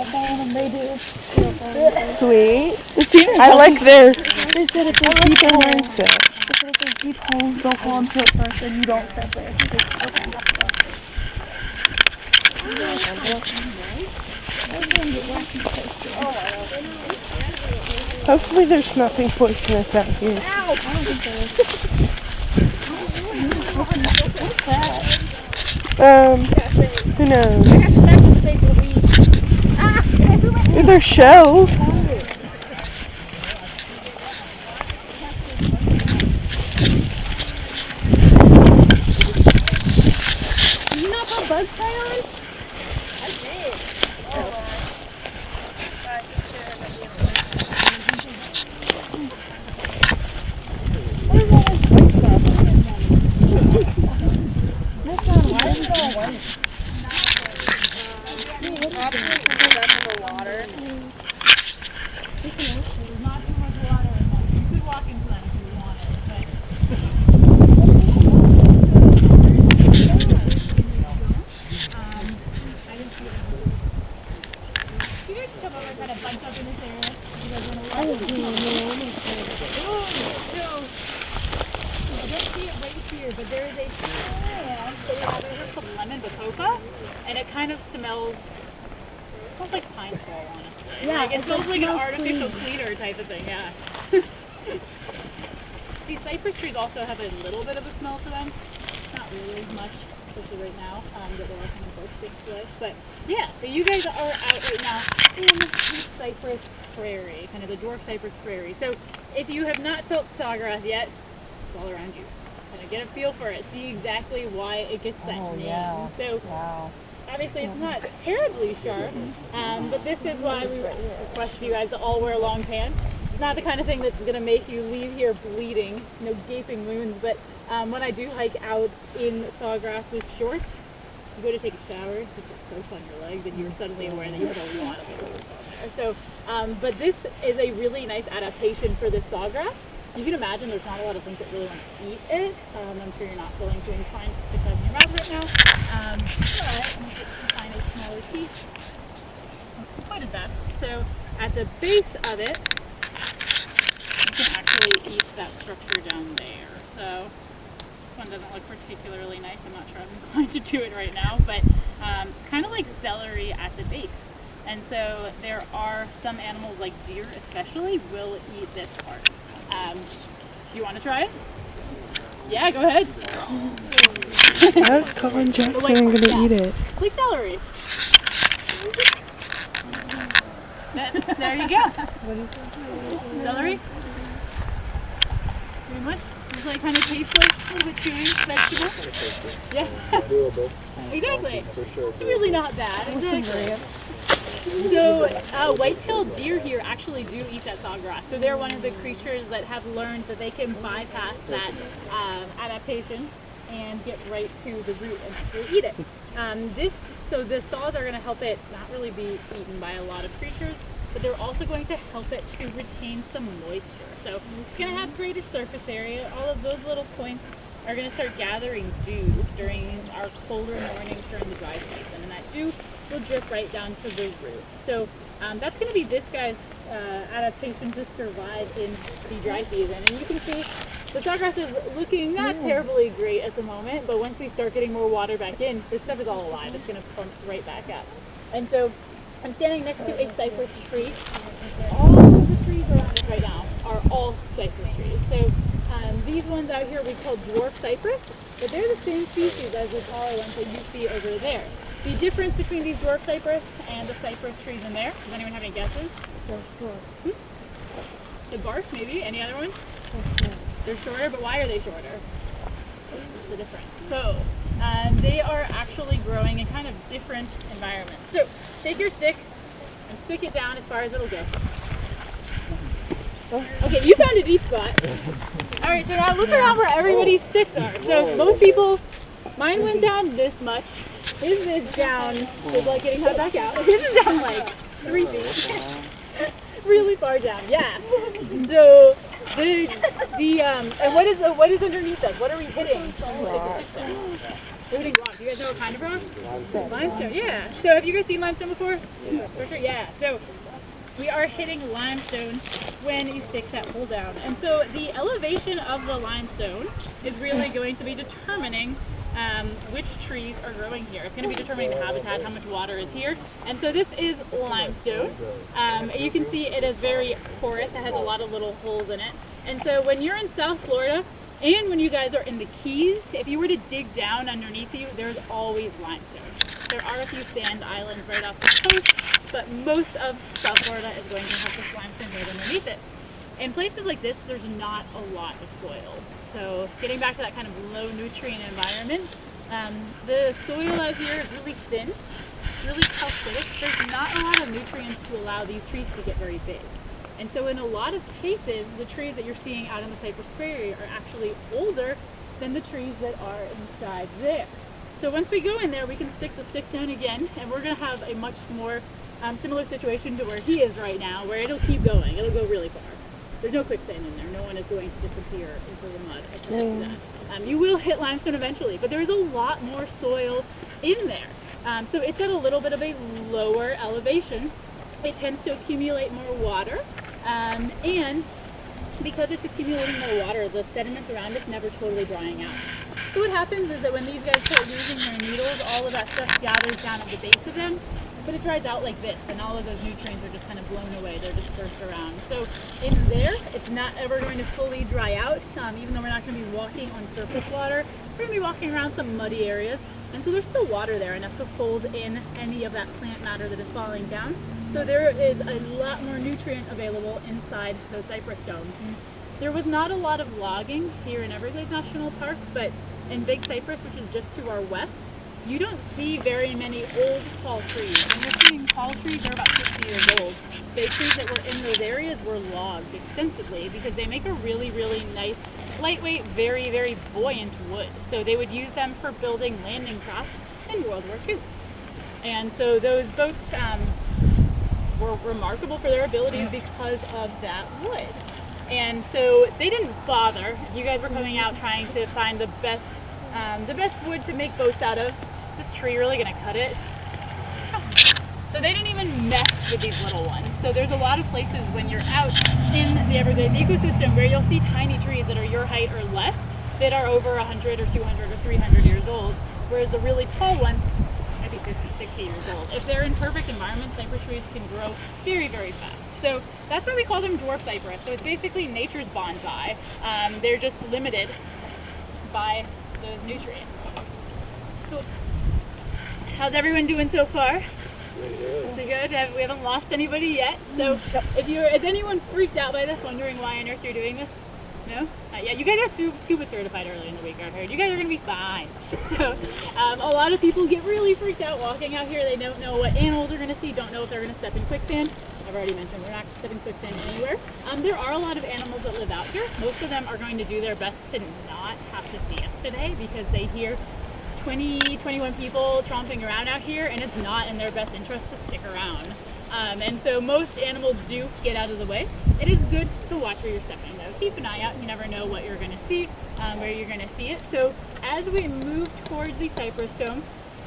They do. Sweet. I like their. They said if they keep their mindset. They said if they keep holes, they'll fall into it first, and you don't step there. Okay. Hopefully there's nothing poisonous out here. Ow! I don't think so. Who knows? They're shells. Did you not put bug spray on? I did. But there is a plant that we have over called lemon bacopa, and it kind of smells like pine sol, honestly. Yeah, like, it smells like an artificial cleaner type of thing, yeah. These cypress trees also have a little bit of a smell to them. Not really as much, especially right now, that they're kind of both big to it. But yeah, so you guys are out right now in the cypress prairie, kind of the dwarf cypress prairie. So if you have not felt sawgrass yet, it's all around you. Kind of get a feel for it, see exactly why it gets that name. Yeah. So obviously it's not terribly sharp, but this is why we request you guys to all wear long pants. It's not the kind of thing that's going to make you leave here bleeding, no gaping wounds, but when I do hike out in sawgrass with shorts, you go to take a shower, you put soap on your legs, and you're suddenly aware that you have a lot of it. So, but this is a really nice adaptation for the sawgrass. You can imagine there's not a lot of things that really want to eat it. I'm sure you're not feeling too inclined to stick that in your mouth right now. But once you find a smaller piece, it's quite as bad. So at the base of it, you can actually eat that structure down there. So this one doesn't look particularly nice. I'm not sure I'm inclined to do it right now, but it's kind of like celery at the base. And so there are some animals, like deer especially, will eat this part. You want to try it? Yeah, go ahead. Colin Jackson, I'm going to eat it. Like celery. There you go. Celery? Pretty much. Just like kind of tastes like a little bit chewy vegetable. Yeah. Doable. Exactly. For sure. It's really not bad. Exactly. So white-tailed deer here actually do eat that sawgrass. So they're one of the creatures that have learned that they can bypass that adaptation and get right to the root and actually eat it. So the saws are going to help it not really be eaten by a lot of creatures, but they're also going to help it to retain some moisture. So it's going to have greater surface area. All of those little points are going to start gathering dew during our colder mornings during the dry season, and that dew will drip right down to the root. So that's going to be this guy's adaptation to survive in the dry season. And you can see the sawgrass is looking not terribly great at the moment, but once we start getting more water back in, this stuff is all alive. It's going to pump right back up. And so I'm standing next to a cypress tree. All of the trees around us right now are all cypress trees. So these ones out here we call dwarf cypress, but they're the same species as the taller ones that you see over there. The difference between these dwarf cypress and the cypress trees in there, does anyone have any guesses? The bark, maybe? Any other ones? They're shorter, but why are they shorter? What's the difference? So, they are actually growing in kind of different environments. So, take your stick and stick it down as far as it'll go. Okay, you found a deep spot. Alright, so now look around where everybody's sticks are. So, most people, mine went down this much. His is down, it's like getting cut back out. His is down like 3 feet. Really far down, yeah. So and what is underneath us? What are we hitting? We're hitting rock. Do you guys know what kind of rock? Limestone, yeah. So have you guys seen limestone before? Yeah. For sure, yeah. So we are hitting limestone when you stick that pole down. And so the elevation of the limestone is really going to be determining which trees are growing here. It's going to be determining the habitat, how much water is here. And so this is limestone. You can see it is very porous. It has a lot of little holes in it. And so when you're in South Florida, and when you guys are in the Keys, if you were to dig down underneath you, there's always limestone. There are a few sand islands right off the coast, but most of South Florida is going to have this limestone right underneath it. In places like this, there's not a lot of soil. So getting back to that kind of low nutrient environment, the soil out here is really thin, really calcitic. There's not a lot of nutrients to allow these trees to get very big. And so in a lot of cases, the trees that you're seeing out in the cypress prairie are actually older than the trees that are inside there. So once we go in there, we can stick the sticks down again, and we're going to have a much more similar situation to where he is right now, where it'll keep going. It'll go really far. There's no quicksand in there. No one is going to disappear into the mud. I can tell you that. You will hit limestone eventually, but there's a lot more soil in there. So it's at a little bit of a lower elevation. It tends to accumulate more water, and because it's accumulating more water, the sediment around it's never totally drying out. So what happens is that when these guys start using their needles, all of that stuff gathers down at the base of them, but it dries out like this, and all of those nutrients are just kind of blown away. They're dispersed around. So in there, it's not ever going to fully dry out, even though we're not going to be walking on surface water. We're going to be walking around some muddy areas, and so there's still water there, enough to fold in any of that plant matter that is falling down. So there is a lot more nutrient available inside those cypress domes. And there was not a lot of logging here in Everglades National Park, but in Big Cypress, which is just to our west, you don't see very many old tall trees. When you're seeing tall trees, they're about 50 years old. The trees that were in those areas were logged extensively because they make a really, really nice, lightweight, very, very buoyant wood. So they would use them for building landing craft in World War II. And so those boats were remarkable for their abilities because of that wood. And so they didn't bother. You guys were coming out trying to find the best wood to make boats out of. This tree really gonna cut it? So they didn't even mess with these little ones. So there's a lot of places when you're out in the Everglades ecosystem where you'll see tiny trees that are your height or less that are over 100 or 200 or 300 years old, whereas the really tall ones might be 50, 60 years old. If they're in perfect environments, cypress trees can grow very, very fast. So that's why we call them dwarf cypress. So it's basically nature's bonsai. They're just limited by those nutrients. Cool. How's everyone doing so far? Pretty good. We haven't lost anybody yet. So is anyone freaked out by this, wondering why on earth you're doing this? No? Yeah, you guys are scuba certified earlier in the week, I've heard. You guys are going to be fine. So a lot of people get really freaked out walking out here. They don't know what animals they're going to see, don't know if they're going to step in quicksand. I've already mentioned we're not stepping quicksand anywhere. There are a lot of animals that live out here. Most of them are going to do their best to not have to see us today because they hear 20, 21 people tromping around out here, and it's not in their best interest to stick around. And so most animals do get out of the way. It is good to watch where you're stepping though. Keep an eye out. You never know what you're going to see, where you're going to see it. So as we move towards the cypress dome,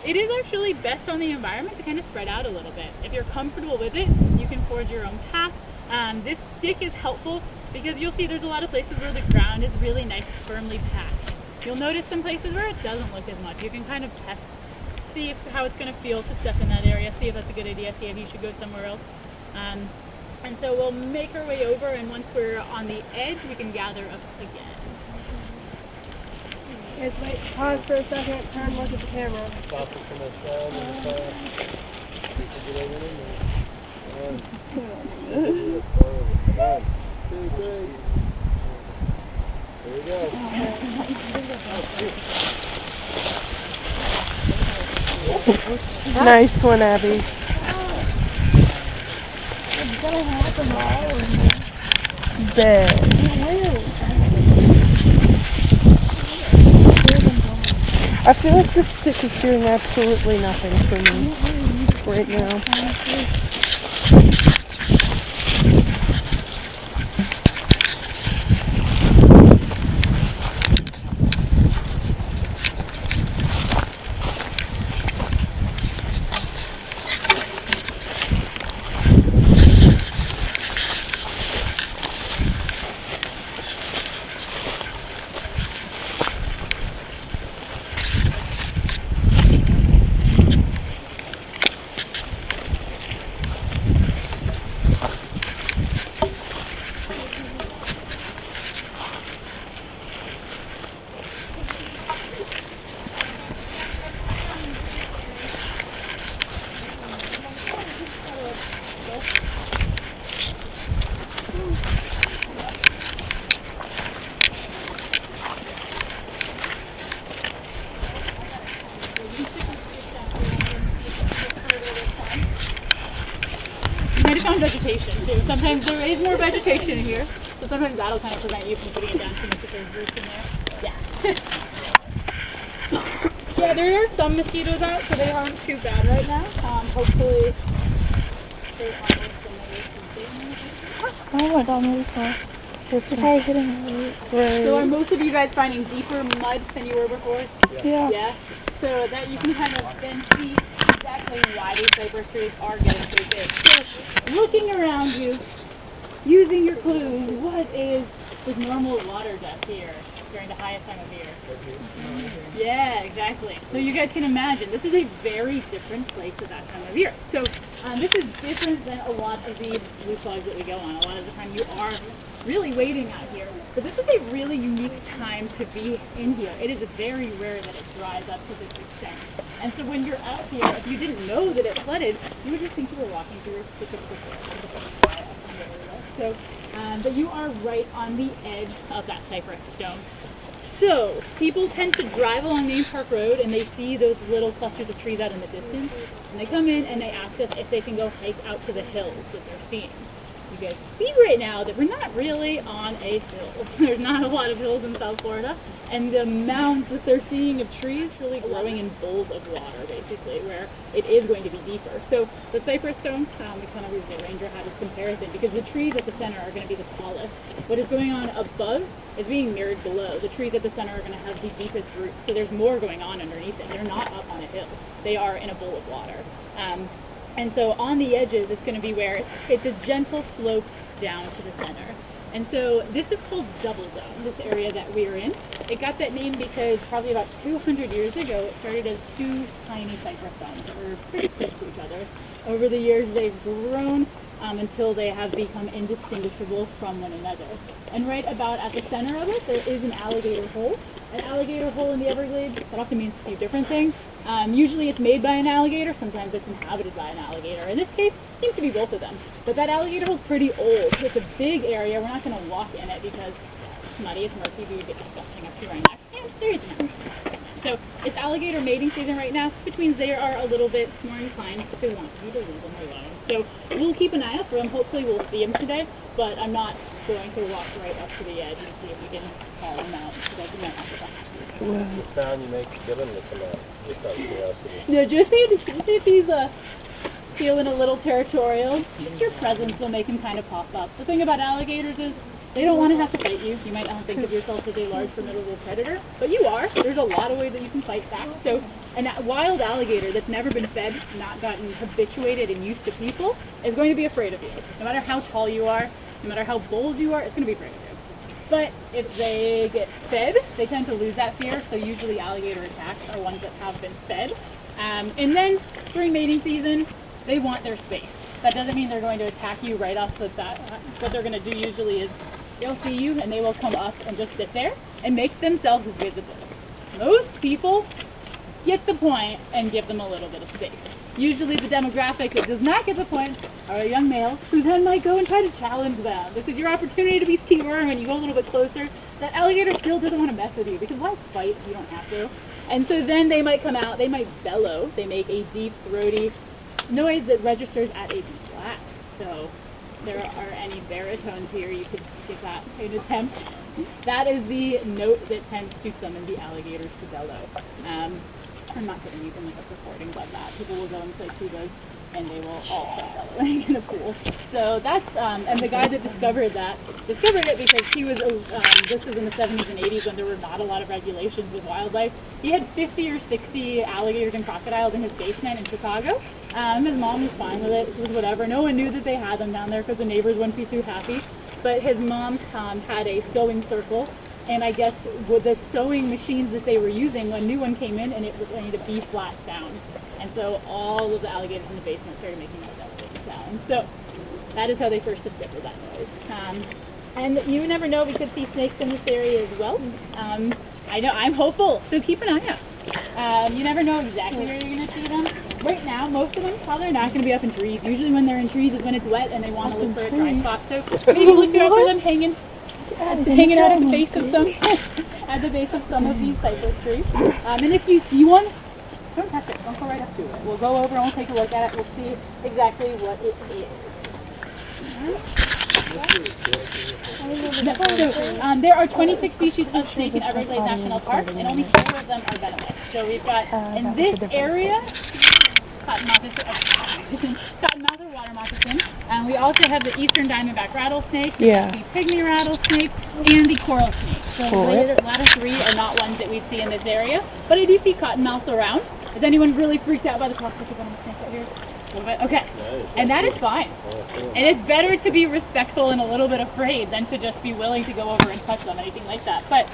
it is actually best on the environment to kind of spread out a little bit. If you're comfortable with it, you can forge your own path. This stick is helpful because you'll see there's a lot of places where the ground is really nice, firmly packed. You'll notice some places where it doesn't look as much. You can kind of test, see how it's going to feel to step in that area, see if that's a good idea, see if you should go somewhere else. And so we'll make our way over, and once we're on the edge, we can gather up again. Guys, wait, pause for a second, turn, look at the camera. There you go. Nice one, Abby. There. I feel like this stick is doing absolutely nothing for me right now. You might have found vegetation too. Sometimes there is more vegetation here, so sometimes that'll kind of prevent you from putting it down too much if there's roots in there. Yeah. Yeah, there are some mosquitoes out, so they aren't too bad right now. Hopefully they aren't Oh my god, really fast. It's probably hitting right. So are most of you guys finding deeper mud than you were before? Yeah. Yeah. So that you can kind of then see exactly why these cypress trees are getting so big. So looking around you, using your clues, what is the normal water depth here during the highest time of year? Yeah, exactly. So you guys can imagine, this is a very different place at that time of year. So this is different than a lot of the slough logs that we go on. A lot of the time you are really waiting out here. But this is a really unique time to be in here. It is very rare that it dries up to this extent. And so when you're out here, if you didn't know that it flooded, you would just think you were walking through the typical forest. So, but you are right on the edge of that cypress stone. So people tend to drive along Main Park Road and they see those little clusters of trees out in the distance. And they come in and they ask us if they can go hike out to the hills that they're seeing. You guys see right now that we're not really on a hill. There's not a lot of hills in South Florida. And the mounds that they're seeing of trees really growing in bowls of water, basically, where it is going to be deeper. So the cypress stone, we kind of use the ranger hat as comparison because the trees at the center are going to be the tallest. What is going on above is being mirrored below. The trees at the center are going to have the deepest roots. So there's more going on underneath it. They're not up on a hill. They are in a bowl of water. And so on the edges, it's going to be where it's a gentle slope down to the center. And so this is called Double Dome, this area that we're in. It got that name because probably about 200 years ago, it started as two tiny cypress domes that were pretty close to each other. Over the years, they've grown until they have become indistinguishable from one another. And right about at the center of it, there is an alligator hole. An alligator hole in the Everglades, that often means a few different things. Usually it's made by an alligator, sometimes it's inhabited by an alligator. In this case, it seems to be both of them. But that alligator hole is pretty old. It's a big area. We're not going to walk in it because it's muddy, it's murky, we would get disgusting up to our necks. And there is no. So it's alligator mating season right now, which means they are a little bit more inclined to want you to leave them alone. So we'll keep an eye out for them. Hopefully we'll see them today, but I'm not going to walk right up to the edge and see if we can call them out. Because I might not get that. What's the sound you make to get him to come out? Just out of curiosity. No, just if he's feeling a little territorial, just your presence will make him kind of pop up. The thing about alligators is they don't want to have to fight you. You might not think of yourself as a large formidable predator, but you are. There's a lot of ways that you can fight back. So a wild alligator that's never been fed, not gotten habituated and used to people, is going to be afraid of you. No matter how tall you are, no matter how bold you are, it's going to be afraid of you. But if they get fed, they tend to lose that fear. So usually alligator attacks are ones that have been fed. And then during mating season, they want their space. That doesn't mean they're going to attack you right off the bat. What they're going to do usually is they'll see you and they will come up and just sit there and make themselves visible. Most people get the point and give them a little bit of space. Usually the demographic that does not get the point are young males who then might go and try to challenge them. This is your opportunity to be Steve Irwin. When you go a little bit closer, that alligator still doesn't want to mess with you because why fight if you don't have to? And so then they might come out, they might bellow, they make a deep, throaty noise that registers at a B flat. So there are any baritones here, you could give that an attempt. That is the note that tends to summon the alligators to bellow. I'm not kidding, you can look up recordings of that. People will go and play tubas and they will all start bellowing in a pool. So that's, and the guy that discovered it because he was, this was in the 70s and 80s when there were not a lot of regulations with wildlife. He had 50 or 60 alligators and crocodiles in his basement in Chicago. His mom was fine with it, whatever. No one knew that they had them down there because the neighbors wouldn't be too happy. But his mom had a sewing circle, and I guess with the sewing machines that they were using, a new one came in and it made a B flat sound. And so all of the alligators in the basement started making that elevated sound. So that is how they first discovered that noise. And you never know, we could see snakes in this area as well. I know, I'm hopeful, so keep an eye out. You never know exactly where you're going to see them, right now, most of them probably are not going to be up in trees. Usually when they're in trees is when it's wet and they want to look for a dry spot. So maybe look out for them hanging out at the base of some of these cypress trees. And if you see one, don't touch it. Don't go right up to it. We'll go over and we'll take a look at it. We'll see exactly what it is. So, there are 26 species of snake in Everglades National Park, and only 4 of them are venomous. So we've got, in this area, cottonmouth or water moccasin. We also have the eastern diamondback rattlesnake, the pygmy rattlesnake, and the coral snake. So the latter 3 are not ones that we'd see in this area, but I do see cottonmouths around. Is anyone really freaked out by the prospect of venomous snakes out here? A little bit? Okay. And that is fine. And it's better to be respectful and a little bit afraid than to just be willing to go over and touch them, anything like that. But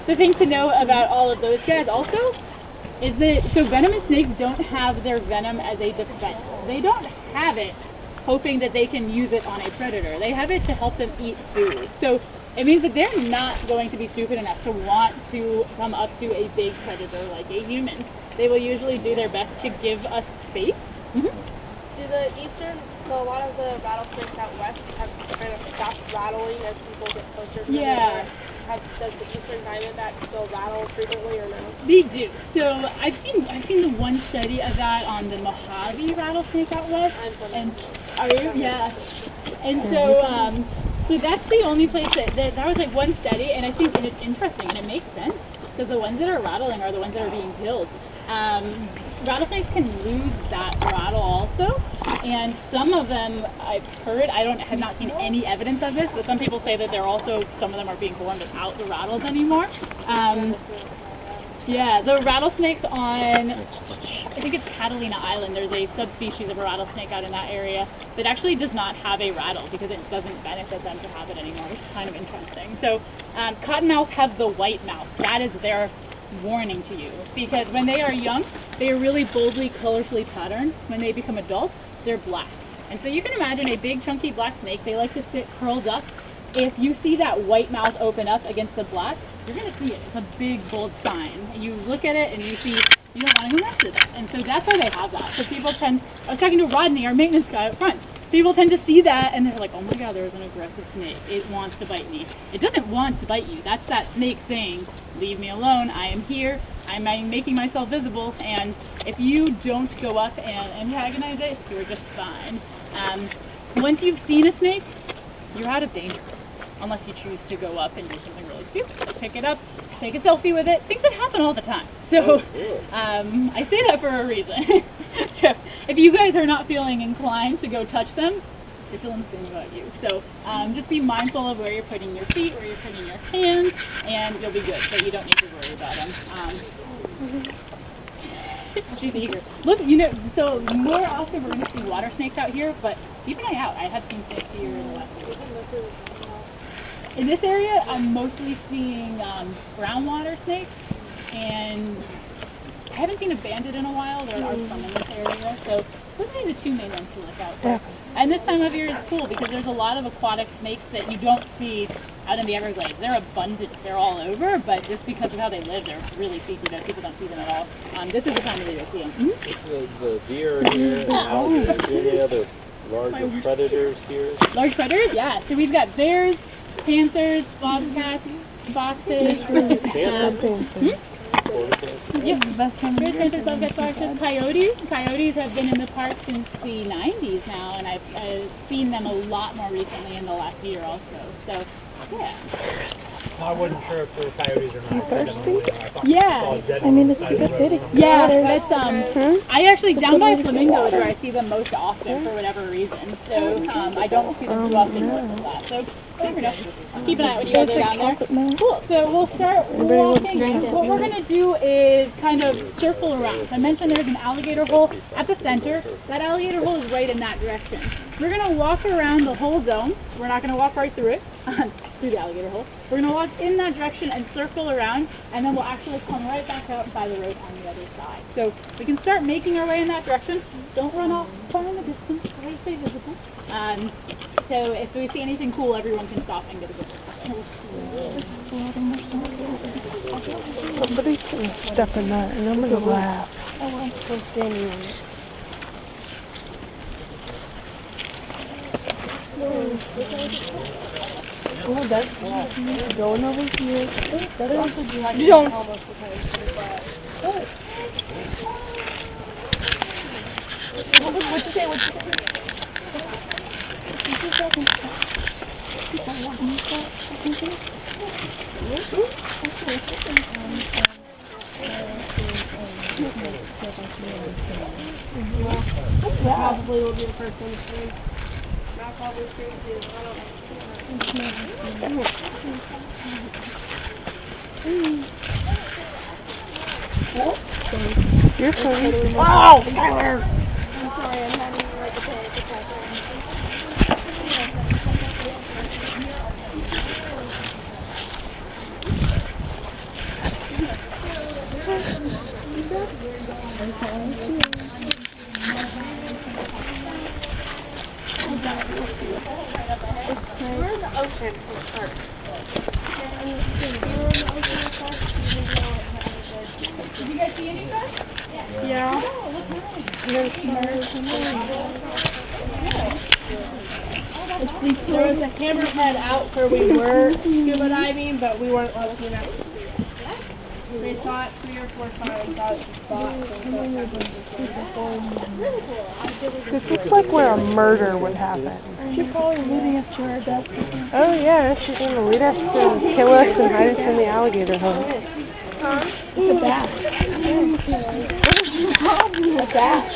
the thing to know about all of those guys also is that, so venomous snakes don't have their venom as a defense. They don't have it hoping that they can use it on a predator. They have it to help them eat food. So it means that they're not going to be stupid enough to want to come up to a big predator like a human. They will usually do their best to give us space. So a lot of the rattlesnakes out west have kind of stopped rattling as people get closer to them. Yeah. Does the eastern diamondback still rattle frequently or no? They do. So I've seen the one study of that on the Mojave rattlesnake out west. I'm from And are you? Yeah. And so so that's the only place that was like one study, and I think and it's interesting and it makes sense because the ones that are rattling are the ones that are being killed. Rattlesnakes can lose that rattle also, and some of them I've heard, have not seen any evidence of this, but some people say that some of them are being born without the rattles anymore. Yeah, the rattlesnakes on, I think it's Catalina Island, there's a subspecies of a rattlesnake out in that area that actually does not have a rattle because it doesn't benefit them to have it anymore, which is kind of interesting. So cottonmouths have the white mouth. That is their warning to you, because when they are young, they are really boldly, colorfully patterned. When they become adults, they're black. And so you can imagine a big, chunky black snake. They like to sit curled up. If you see that white mouth open up against the black, you're going to see it. It's a big, bold sign. You look at it and you see you don't want to go mess with it. And so that's why they have that. So people tend, I was talking to Rodney, our maintenance guy up front. People tend to see that and they're like, oh my God, there's an aggressive snake. It wants to bite me. It doesn't want to bite you. That's that snake saying, leave me alone. I am here. I'm making myself visible. And if you don't go up and antagonize it, you're just fine. Once you've seen a snake, you're out of danger. Unless you choose to go up and do something really stupid. Like pick it up, take a selfie with it. Things that happen all the time. So I say that for a reason. So if you guys are not feeling inclined to go touch them, they're feeling the same about you. So just be mindful of where you're putting your feet, where you're putting your hands, and you'll be good. But you don't need to worry about them. She's eager. Look, so more often we're going to see water snakes out here, but keep an eye out. I have seen snakes here in the last week. In this area, I'm mostly seeing brown water snakes, and I haven't seen a bandit in a while. There are some in this area, so those are the 2 main ones to look out for. Yeah. And this time of year is cool because there's a lot of aquatic snakes that you don't see out in the Everglades. They're abundant. They're all over, but just because of how they live, they're really secretive. People don't see them at all. This is the time of year to see them. Mm-hmm. The deer here, and alligators. Any other larger predators here? Large predators? Yeah. So we've got bears, panthers, bobcats, foxes. Yep, panthers, bobcats, foxes, coyotes. Coyotes have been in the park since the 90s now, and I've seen them a lot more recently in the last year also. So, yeah. I wasn't sure if there were coyotes or not. Thirsty? Yeah. I mean, it's a good bit of yeah, that's I actually down by Flamingo is where I see them most often for whatever reason. So I don't see them too often north of that. So never know. Keep an eye out when you guys are down there. Cool. So we'll start walking. What we're gonna do is kind of circle around. I mentioned there's an alligator hole at the center. That alligator hole is right in that direction. We're gonna walk around the whole dome. We're not gonna walk right through it. Through the alligator hole. We're going to walk in that direction and circle around, and then we'll actually come right back out by the road on the other side. So we can start making our way in that direction. Don't run off far in the distance. Try to stay visible. So if we see anything cool, everyone can stop and get a good look. Somebody's going to step in that, and I'm going to laugh. I'm still standing on it. Oh, that's cool. Going over here. You don't. What'd you say? Probably will be the first one to see. Not probably crazy. You're funny. Oh, Skylar! I'm sorry, I'm having like a panic attack. We're in the ocean for sharks. Did you guys see any of us? Yeah. There was a hammerhead out where we were scuba diving, but we weren't lucky enough to see it. We thought 3 or 4 times that was the spot. This looks like where a murder would happen. She's probably leading us to our death. Oh yeah, she's gonna lead us to kill us and hide us in the alligator hole. It's a bat. A bat.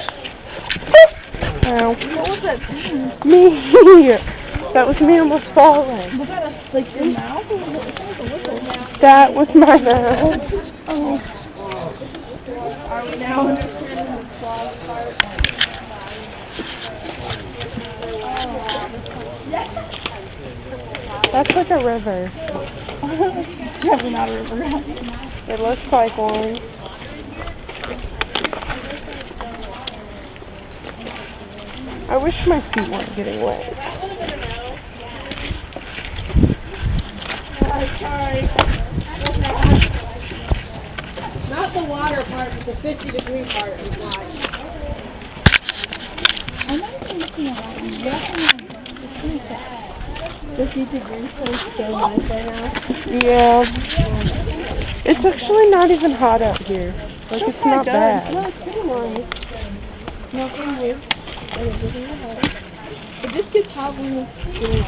Ow. What was that? Me. That was me almost falling. Was that like your mouth? Or was it like a whistle? That was my mouth. Oh. Are we now understanding the claws part? That's like a river. It's definitely not a river. It looks like one. I wish my feet weren't getting wet. Sorry. Not the water part, but the 50-degree part is why. I'm not even looking at that one. It's pretty sad. 50 degrees, so it's so nice right now. Yeah. It's actually not even hot out here. Like, it's not bad. No, it's pretty nice. Nothing weird. It just gets hot when it's good.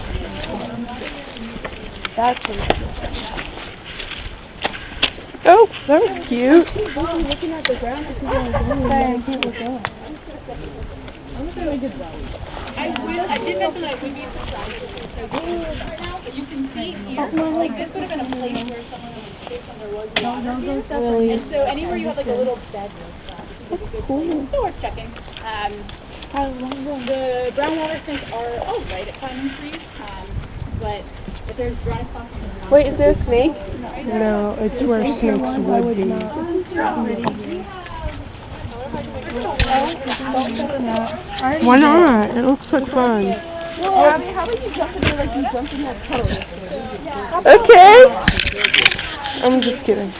That's what it's Oh, that was cute. I'm looking at the ground to see what I'm doing. I can't look up. I'm looking at a good zone. I did mention that I would be surprised if it's so good right now, but you can see here, like this would have been a place where someone would sit when there was water here. Really? And so anywhere you have like a little bed, That's cool. so worth checking. The brown water snakes are right at climbing trees, but if there's dry spots, Wait, is there a snake? No, it's where snakes would be. Why not? It looks like fun. Abby, how about you jump in there like you jumped in that puddle? Okay. I'm just kidding.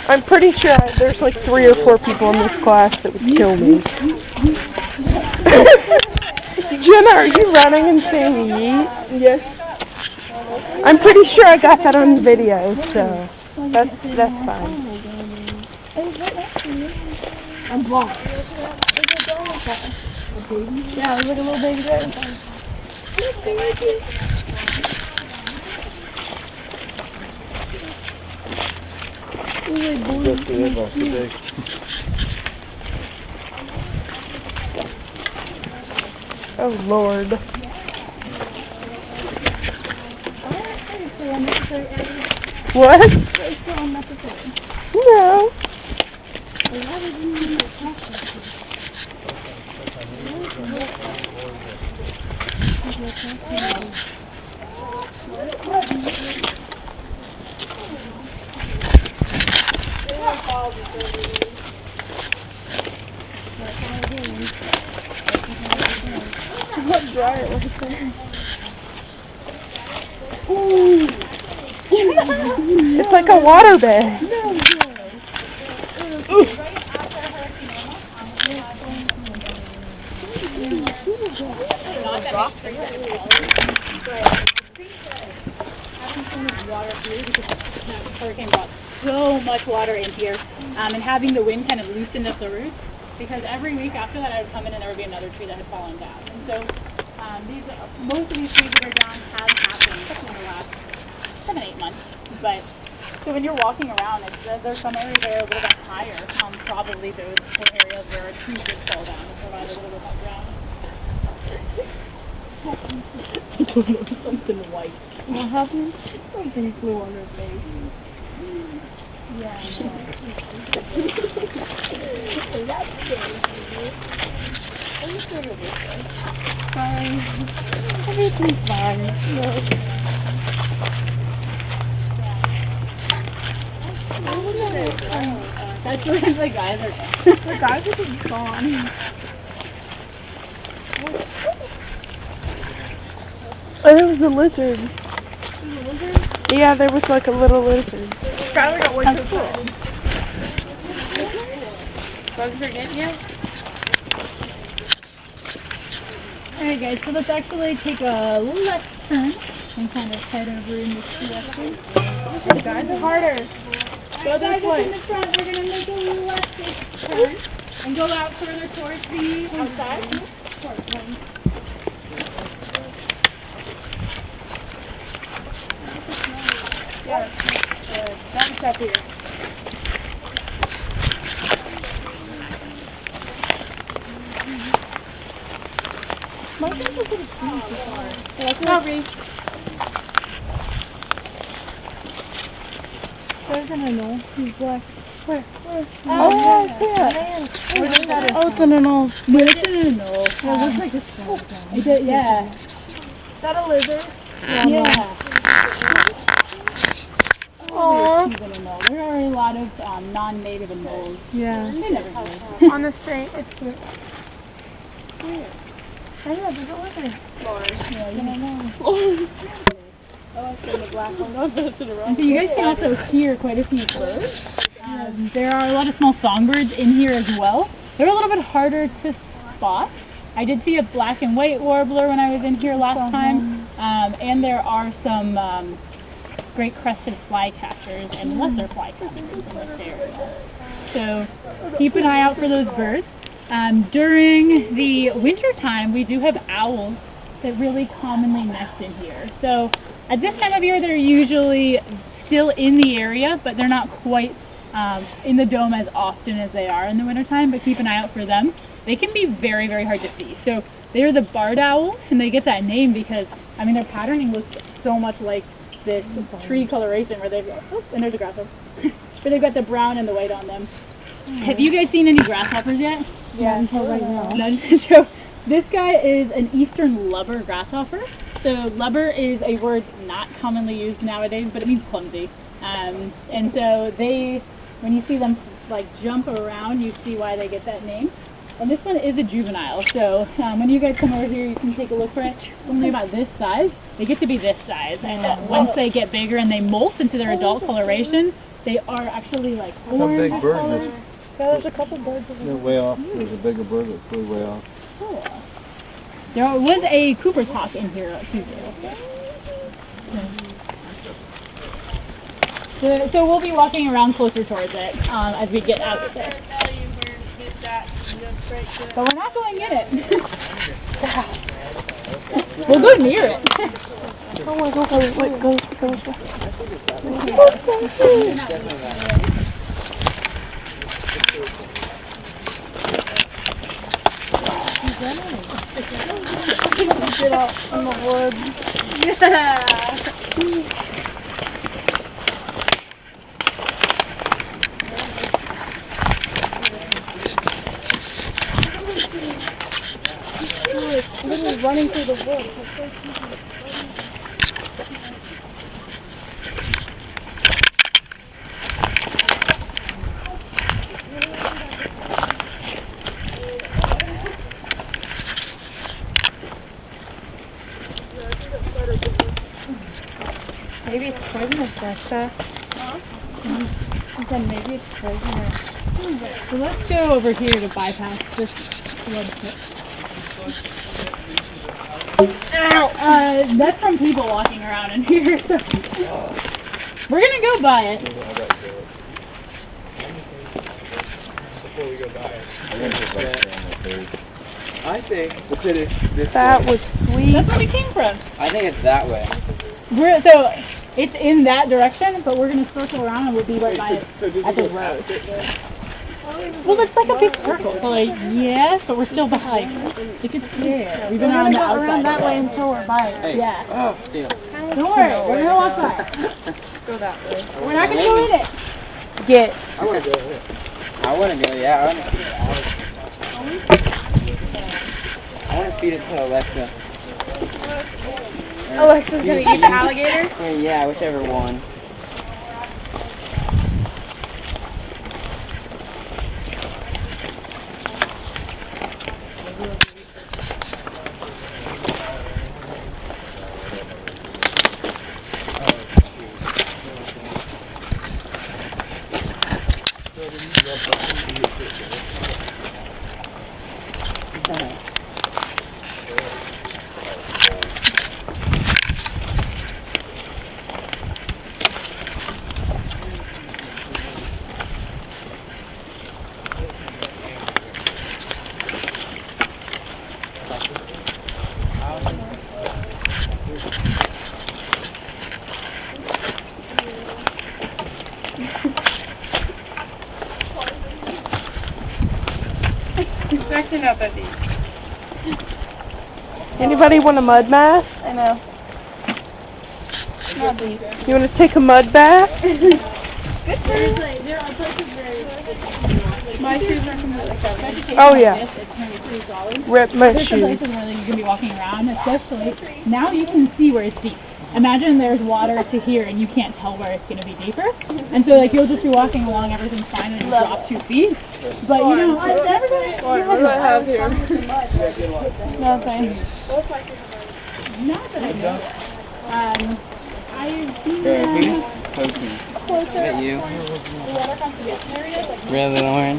I'm pretty sure there's like 3 or 4 people in this class that would kill me. Jenna, are you running and saying yeet? Yes. I'm pretty sure I got that on video, so that's fine. I'm blind. Yeah, there's like a little baby there. Oh Lord. What? No. It's like a water bed. not that many trees that have fallen, but I think that having so much water here, because that hurricane brought so much water in here, and having the wind kind of loosened up the roots, because every week after that I would come in and there would be another tree that had fallen down. And so most of these trees that are down have happened in the last 7-8 months. But so when you're walking around, there's some areas that are a little bit higher. Probably those areas where a tree did fall down to provide a little bit more ground. I don't know, something white. What happened? Something flew on her face. Yeah, I know. That's scary. I'm just gonna do this. Fine. Everything's fine. No. That's where the guys are. The guys are just gone. Oh, there was a lizard. Yeah, there was like a little lizard. Skylar got one too cool. Bugs are getting you? Alright guys, so let's actually take a left turn and kind of head over in this direction. The guys are harder. Go this way. In the front, we're going to make a left turn and go out further towards the outside. Yeah. That's up here. My guys are pretty clean so far. Sorry. There's an anole. He's black. Where? Oh, yeah, I see it. Oh, it's an anole. But it's an anole. Yeah, it looks like a skeleton. Yeah. Is that a lizard? Yeah. Aww. There are a lot of non-native anoles. Yeah. They never really. On the street, it's cute. I know, there's a lizard. Yeah, you don't know. I like the black one. Don't mess it around. And so you guys can also hear quite a few birds. There are a lot of small songbirds in here as well. They're a little bit harder to spot. I did see a black and white warbler when I was in here last time. And there are some great crested flycatchers and lesser flycatchers in this area. So keep an eye out for those birds. During the winter time, we do have owls that really commonly nest in here. So at this time of year, they're usually still in the area, but they're not quite in the dome as often as they are in the wintertime, but keep an eye out for them. They can be very, very hard to see. So they're the barred owl, and they get that name because, I mean, their patterning looks so much like this tree coloration where they've got, oh, and there's a grasshopper, but they've got the brown and the white on them. Have you guys seen any grasshoppers yet? Yeah, until right now. None. So this guy is an eastern lubber grasshopper. So lubber is a word not commonly used nowadays, but it means clumsy. And so they, when you see them like jump around, you see why they get that name. And this one is a juvenile. So when you guys come over here, you can take a look for it. It's only about this size. They get to be this size, and once they get bigger and they molt into their adult coloration, they are actually like Some big orange bird color. is Yeah, there's a couple birds over they're way off. There's a bigger bird that flew way off. Cool. There was a Cooper's hawk in here Tuesday. So we'll be walking around closer towards it as we get out of there. But we're not going in it. We'll go near it. Oh my god, wait, goes. Get out in the woods. Yeah. Literally running through the woods. It's so cute. Maybe it's poisonous, Dessa. I said maybe it's poisonous. So let's go over here to bypass this flood pit. That's from people walking around in here. So we're gonna go by it. Before we go by it. I think if it is this That way, was sweet. That's where we came from. I think it's that way. So it's in that direction, but we're gonna circle around and we'll be right by it at the road. Well, it's like a big circle. So like, yes, but we're still behind. Like it's there. We've been around the outside. Around that way until we're by it. Hey. Yeah. Oh, damn. Don't worry, we're gonna walk by it. Go that way. We're not gonna go in it. Get. I want to go. I want to go. Yeah, I want to see it. I want to feed it to Alexa. Alexa's gonna eat the alligator? Yeah, whichever one. It's actually not that deep. Anybody want a mud mask? I know. Not deep. You want to take a mud bath? There are places where My shoes are completely covered. Oh, yeah. It's pretty solid. Rip my There's some shoes. places where you can be walking around, especially now you can see where it's deep. Imagine there's water to here and you can't tell where it's going to be deeper. And so like you'll just be walking along, everything's fine, and you drop 2 feet. But you know, What do I have here? nothing. Not that I know. I've seen Who's them poking? closer. Is it you? The water conservation areas, like Really, Lauren?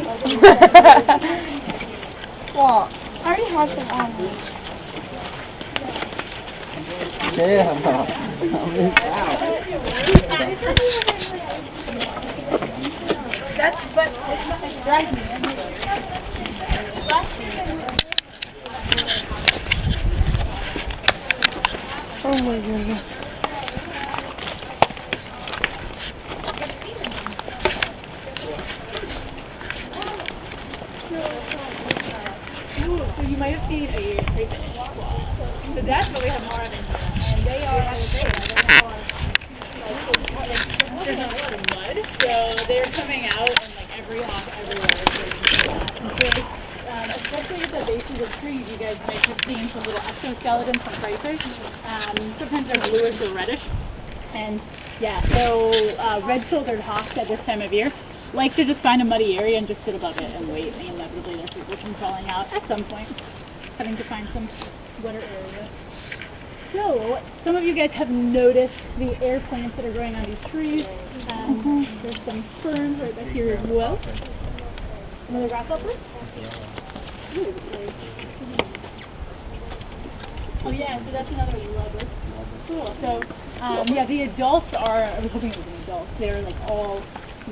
Well, I already have some on. Yeah. That's, but it's not like dragging me. Oh my goodness. so you might have seen a crazy squaw. So that's what we have more of in here. And they are there's not a lot of mud, so they're coming out and like every hawk everywhere. Especially at the bases of trees, you guys might have seen some little exoskeletons from crayfish. Sometimes they're bluish or reddish. And yeah, so red-shouldered hawks at this time of year like to just find a muddy area and just sit above it and wait, and inevitably their food will come crawling out at some point, having to find some wetter area. So, some of you guys have noticed the air plants that are growing on these trees. There's some ferns right back here as well. Another grasshopper? Ooh, oh yeah, so that's another rubber. Cool. So, yeah, the adults are, I was hoping it was an adult, they're like all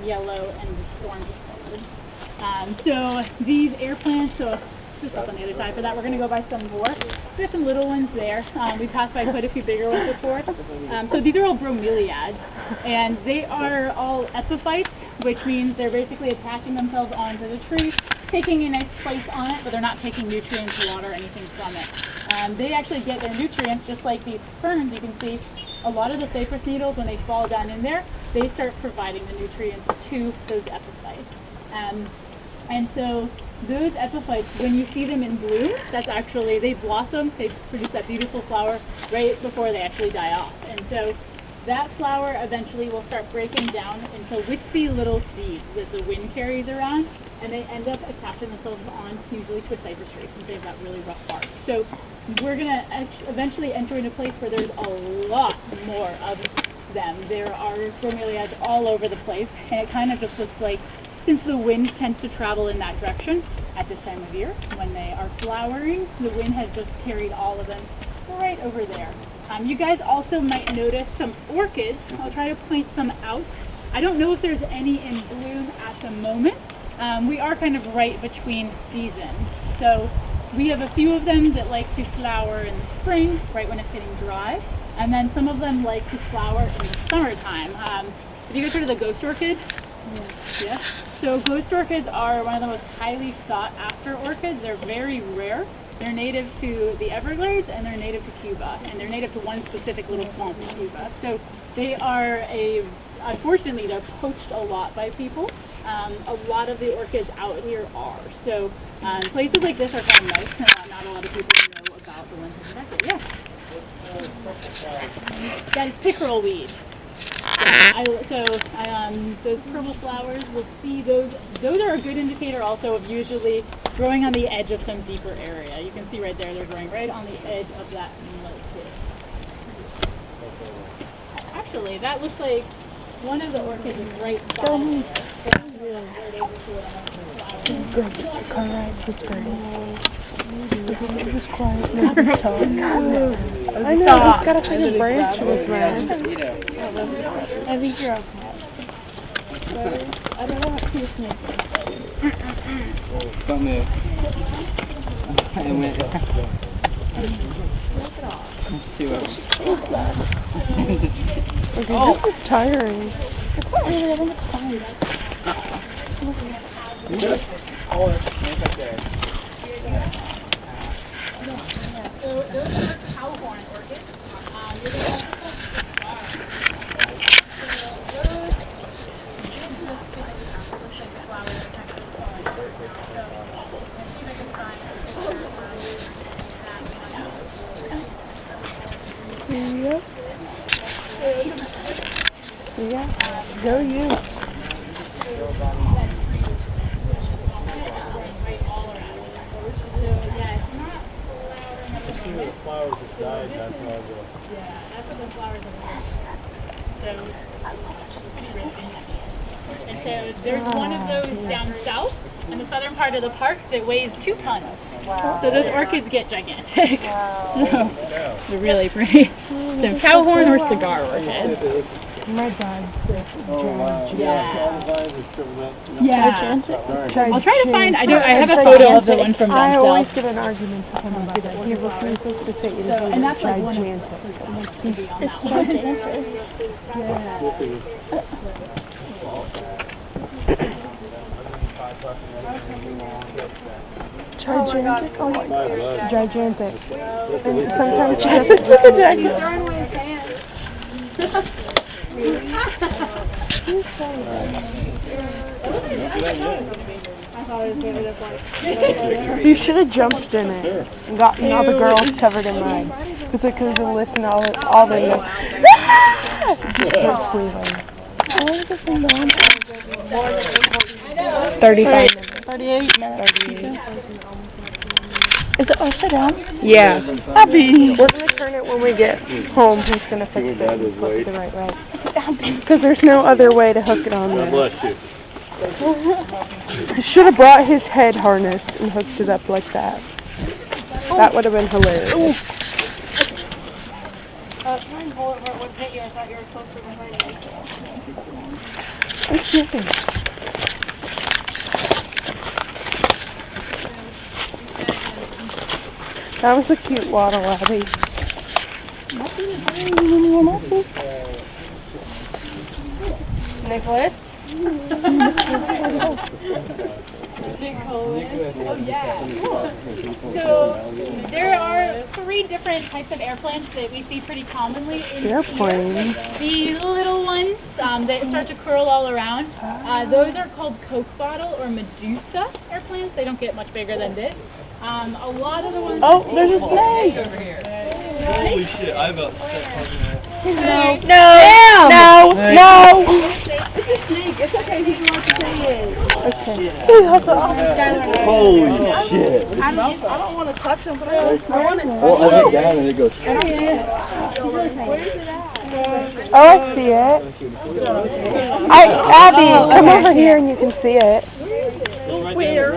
yellow and orange colored. So these air plants, so just up on the other side for that, we're going to go by some more. We have some little ones there. We passed by quite a few bigger ones before. So these are all bromeliads, and they are all epiphytes, which means they're basically attaching themselves onto the tree, taking a nice place on it, but they're not taking nutrients, water, or anything from it. They actually get their nutrients just like these ferns. You can see a lot of the cypress needles, when they fall down in there, they start providing the nutrients to those epiphytes. And so those epiphytes, when you see them in bloom, that's actually, they blossom, they produce that beautiful flower right before they actually die off. And so that flower eventually will start breaking down into wispy little seeds that the wind carries around, and they end up attaching themselves on, usually to a cypress tree, since they've got really rough bark. So we're going to eventually enter in a place where there's a lot more of them. There are bromeliads all over the place, and it kind of just looks like, since the wind tends to travel in that direction at this time of year, when they are flowering, the wind has just carried all of them right over there. You guys also might notice some orchids. I'll try to point some out. I don't know if there's any in bloom at the moment. We are kind of right between seasons. So we have a few of them that like to flower in the spring, right when it's getting dry. And then some of them like to flower in the summertime. Have you guys heard of the ghost orchid? Yeah. So ghost orchids are one of the most highly sought after orchids. They're very rare. They're native to the Everglades and they're native to Cuba. And they're native to one specific little swamp in Cuba. So they are unfortunately, they're poached a lot by people. A lot of the orchids out here are. So places like this are kind of nice. Not a lot of people know about the ones in Texas. Yeah. That is pickerel weed. Those purple flowers, we'll see those are a good indicator also of usually growing on the edge of some deeper area. You can see right there, they're growing right on the edge of that lake. Actually, that looks like one of the orchids is right bottom there. Car ride was great. It was quiet. I know, it's got a fucking branch in his mouth. I think you're okay. I don't know how to snake. Don't move. I went. There's two of them. This is tiring. It's not really, I think it's fine. So those are cowhorn orchids. Yep. Yeah. Go you. The flowers have died, that's all good. Yeah, that's what the flowers are. And so there's one of those down south in the southern part of the park that weighs 2 tons. Wow. So those orchids get gigantic. Wow. They're really pretty. So cowhorn or cigar orchid. My dad says gigantic. Yeah. I'll try to find. I have a photo of the one from down I south. always get an argument with him about that. He refuses to say it is gigantic. It's gigantic. Gigantic? Oh my God. Gigantic. And sometimes you should have jumped in it and gotten all the girls covered in mud. Because I could have listened to all the just start squealing. How long is this thing going? 35 minutes. 38 minutes. 38. Is it upside down? Yeah. Abby! We're going to turn it when we get home. He's going to fix it and flip it the right way. Because there's no other way to hook it on there. God bless you. He should have brought his head harness and hooked it up like that. That would have been hilarious. Try and pull it where it wouldn't hit you. I thought you were closer behind it. Okay. That was a cute waddle, Abby. Nicholas? Oh yeah, cool. So there are 3 different types of airplanes that we see pretty commonly in Airplanes. The little ones that start to curl all around. Those are called Coke bottle or Medusa airplanes. They don't get much bigger than this. A lot of the ones. Oh, there's a snake. Holy shit, I about stepped on that. No. No. No. No. It's a snake. It's okay. He can watch the thing. Okay. Holy shit. I don't want to touch him, but I want to. Well, I look down and it goes. Where is it at? Oh, I see it. Abby, come over here and you can see it. Where?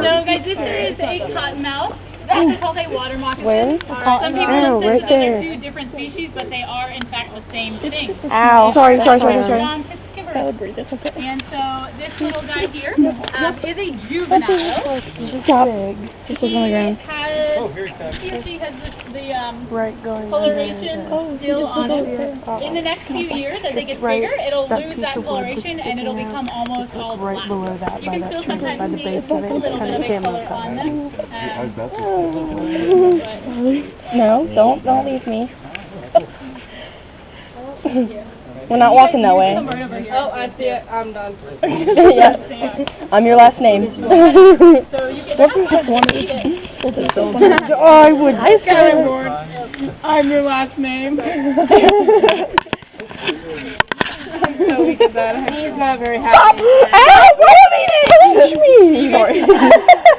So guys, this is a cottonmouth. That's the Tulsa water moccasin. Where? Some people Ow, insist right that there. they're two different species, but they are in fact the same thing. Ow. Sorry. And so this little guy here is a juvenile. Big. Just on the ground. He or she has the Right going. coloration still on it. In the next few years, as they get bigger, it'll lose that coloration and it'll become almost all Right black. below that, You by can that still tree, by sometimes the see base a of it, little it's bit kind of of a camo color on them. No, don't leave me. We're not walking that way. Oh, I see it. I'm done. Yeah. I'm your last name. So you can eat it. Oh, I would. Hi, Skyward. I'm your last name. So we did that. He's not very happy. Ow! Why did he touch me?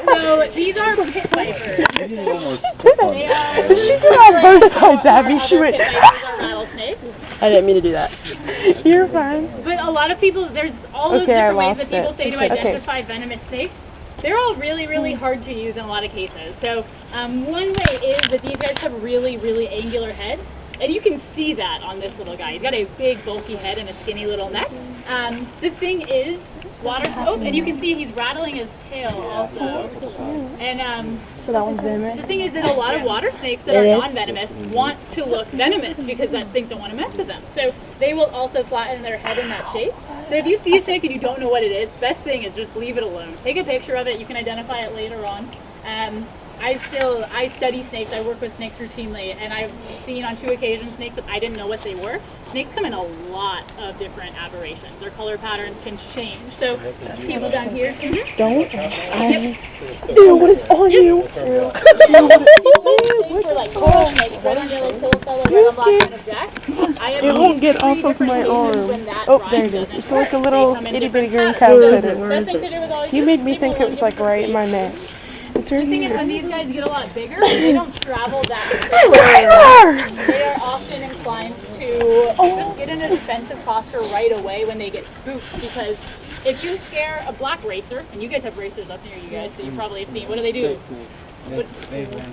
So these are pit vipers. They are. She did it on both sides, Abby. She went. Pit vipers are rattlesnakes. I didn't mean to do that. You're fine. But a lot of people, there's all those Okay, I different ways that lost people it. say to Okay. identify venomous snakes. They're all really, really hard to use in a lot of cases. So one way is that these guys have really, really angular heads. And you can see that on this little guy. He's got a big, bulky head and a skinny little neck. The thing is, water soap, and you can see he's rattling his tail also. And So that one's the venomous. thing is that a lot of water snakes that are non-venomous want to look venomous because things don't want to mess with them. So they will also flatten their head in that shape. So if you see a snake and you don't know what it is, best thing is just leave it alone. Take a picture of it. You can identify it later on. I study snakes. I work with snakes routinely, and I've seen on 2 occasions snakes that I didn't know what they were. Snakes come in a lot of different aberrations. Their color patterns can change. So people down here. Don't. Ew, what is on you? For like coral snakes, red on yellow pill color, red on black kind of jack. It won't get off of my arm. Oh, there it is. It's like a little itty bitty green cow cutter. You made me think it was like right in my neck. It's The right thing is, here. when these guys get a lot bigger, they don't travel that far. They are often inclined to just get in a defensive posture right away when they get spooked. Because if you scare a black racer, and you guys have racers up near you guys, so you probably have seen, what do?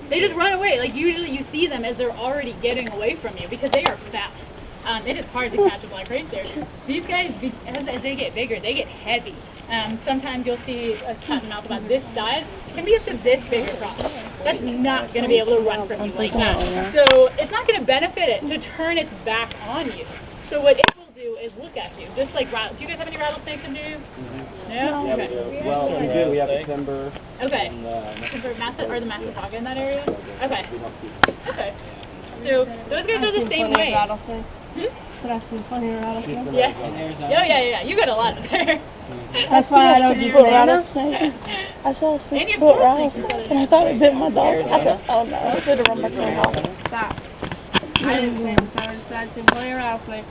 They just run away. Like usually you see them as they're already getting away from you because they are fast. It is hard to catch a black racer. These guys, as they get bigger, they get heavy. Sometimes you'll see a cat and mouse about this size, can be up to this big across. That's not going to be able to run from you like that. So it's not going to benefit it to turn its back on you. So what it will do is look at you, just like do you guys have any rattlesnakes in you? No? Okay. Well, we do. We have a timber. Okay. Timber, or the Massasauga in that area? Okay. Okay. So those guys are the same way. But I've seen plenty of rattlesnakes. Yeah. You got a lot up there. That's why I don't do rattlesnake. I saw a 6-foot rattlesnake and I thought it bit my dog. I said, oh no, I should have run back to my house. Stop. I didn't say this. I just said I've seen plenty of rattlesnakes.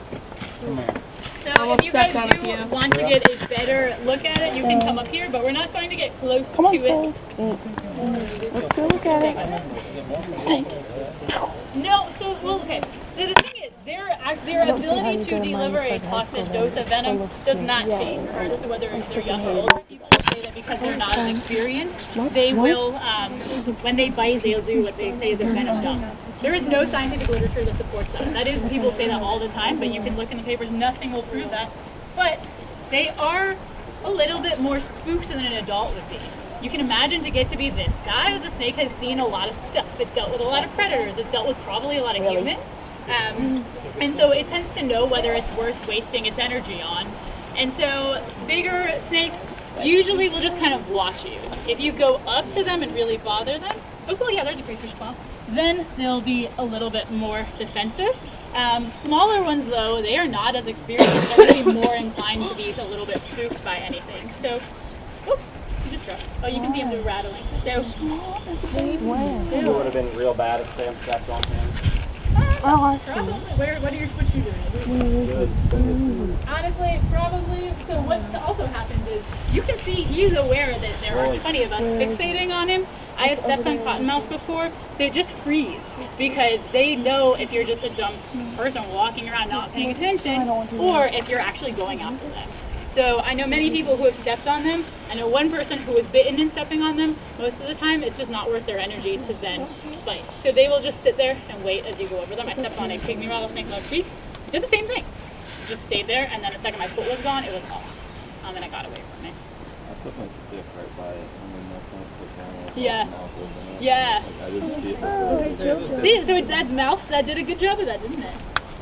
So if you guys do want to get a better look at it, you can come up here, but we're not going to get close to it. Let's go look at it. Snake. No, okay. So the thing is, their ability to deliver a toxic dose of venom does not change, regardless of whether they're young or older. People say that because they're not as experienced, they will, when they bite, they'll do what they say is their venom dump. There is no scientific literature that supports that. That is, people say that all the time, but you can look in the papers, nothing will prove that. But they are a little bit more spooked than an adult would be. You can imagine to get to be this size, a snake has seen a lot of stuff. It's dealt with a lot of predators. It's dealt with probably a lot of humans. And so it tends to know whether it's worth wasting its energy on. And so bigger snakes usually will just kind of watch you. If you go up to them and really bother them, oh cool, yeah, there's a crayfish claw, then they'll be a little bit more defensive. Smaller ones though, they are not as experienced. They're going to be more inclined to be a little bit spooked by anything. So, just dropped. Oh, you can see him rattling. So, It would have been real bad if Sam stepped on him. Probably. What you doing? Honestly, probably. So what also happens is, you can see he's aware that there are 20 of us fixating on him. I have stepped on cottonmouths before. They just freeze because they know if you're just a dumb person walking around not paying attention, or if you're actually going after them. So I know many people who have stepped on them. I know one person who was bitten in stepping on them. Most of the time, it's just not worth their energy to then bite. So they will just sit there and wait as you go over them. I stepped on a pygmy rattlesnake last week. Did the same thing. Just stayed there, and then the second my foot was gone, it was off. And it got away from me. I put my stick right by it, and then that's when I stick down. Yeah. Mouth open up. Yeah. Like, I didn't see it. See, so that mouth, that did a good job of that, didn't it?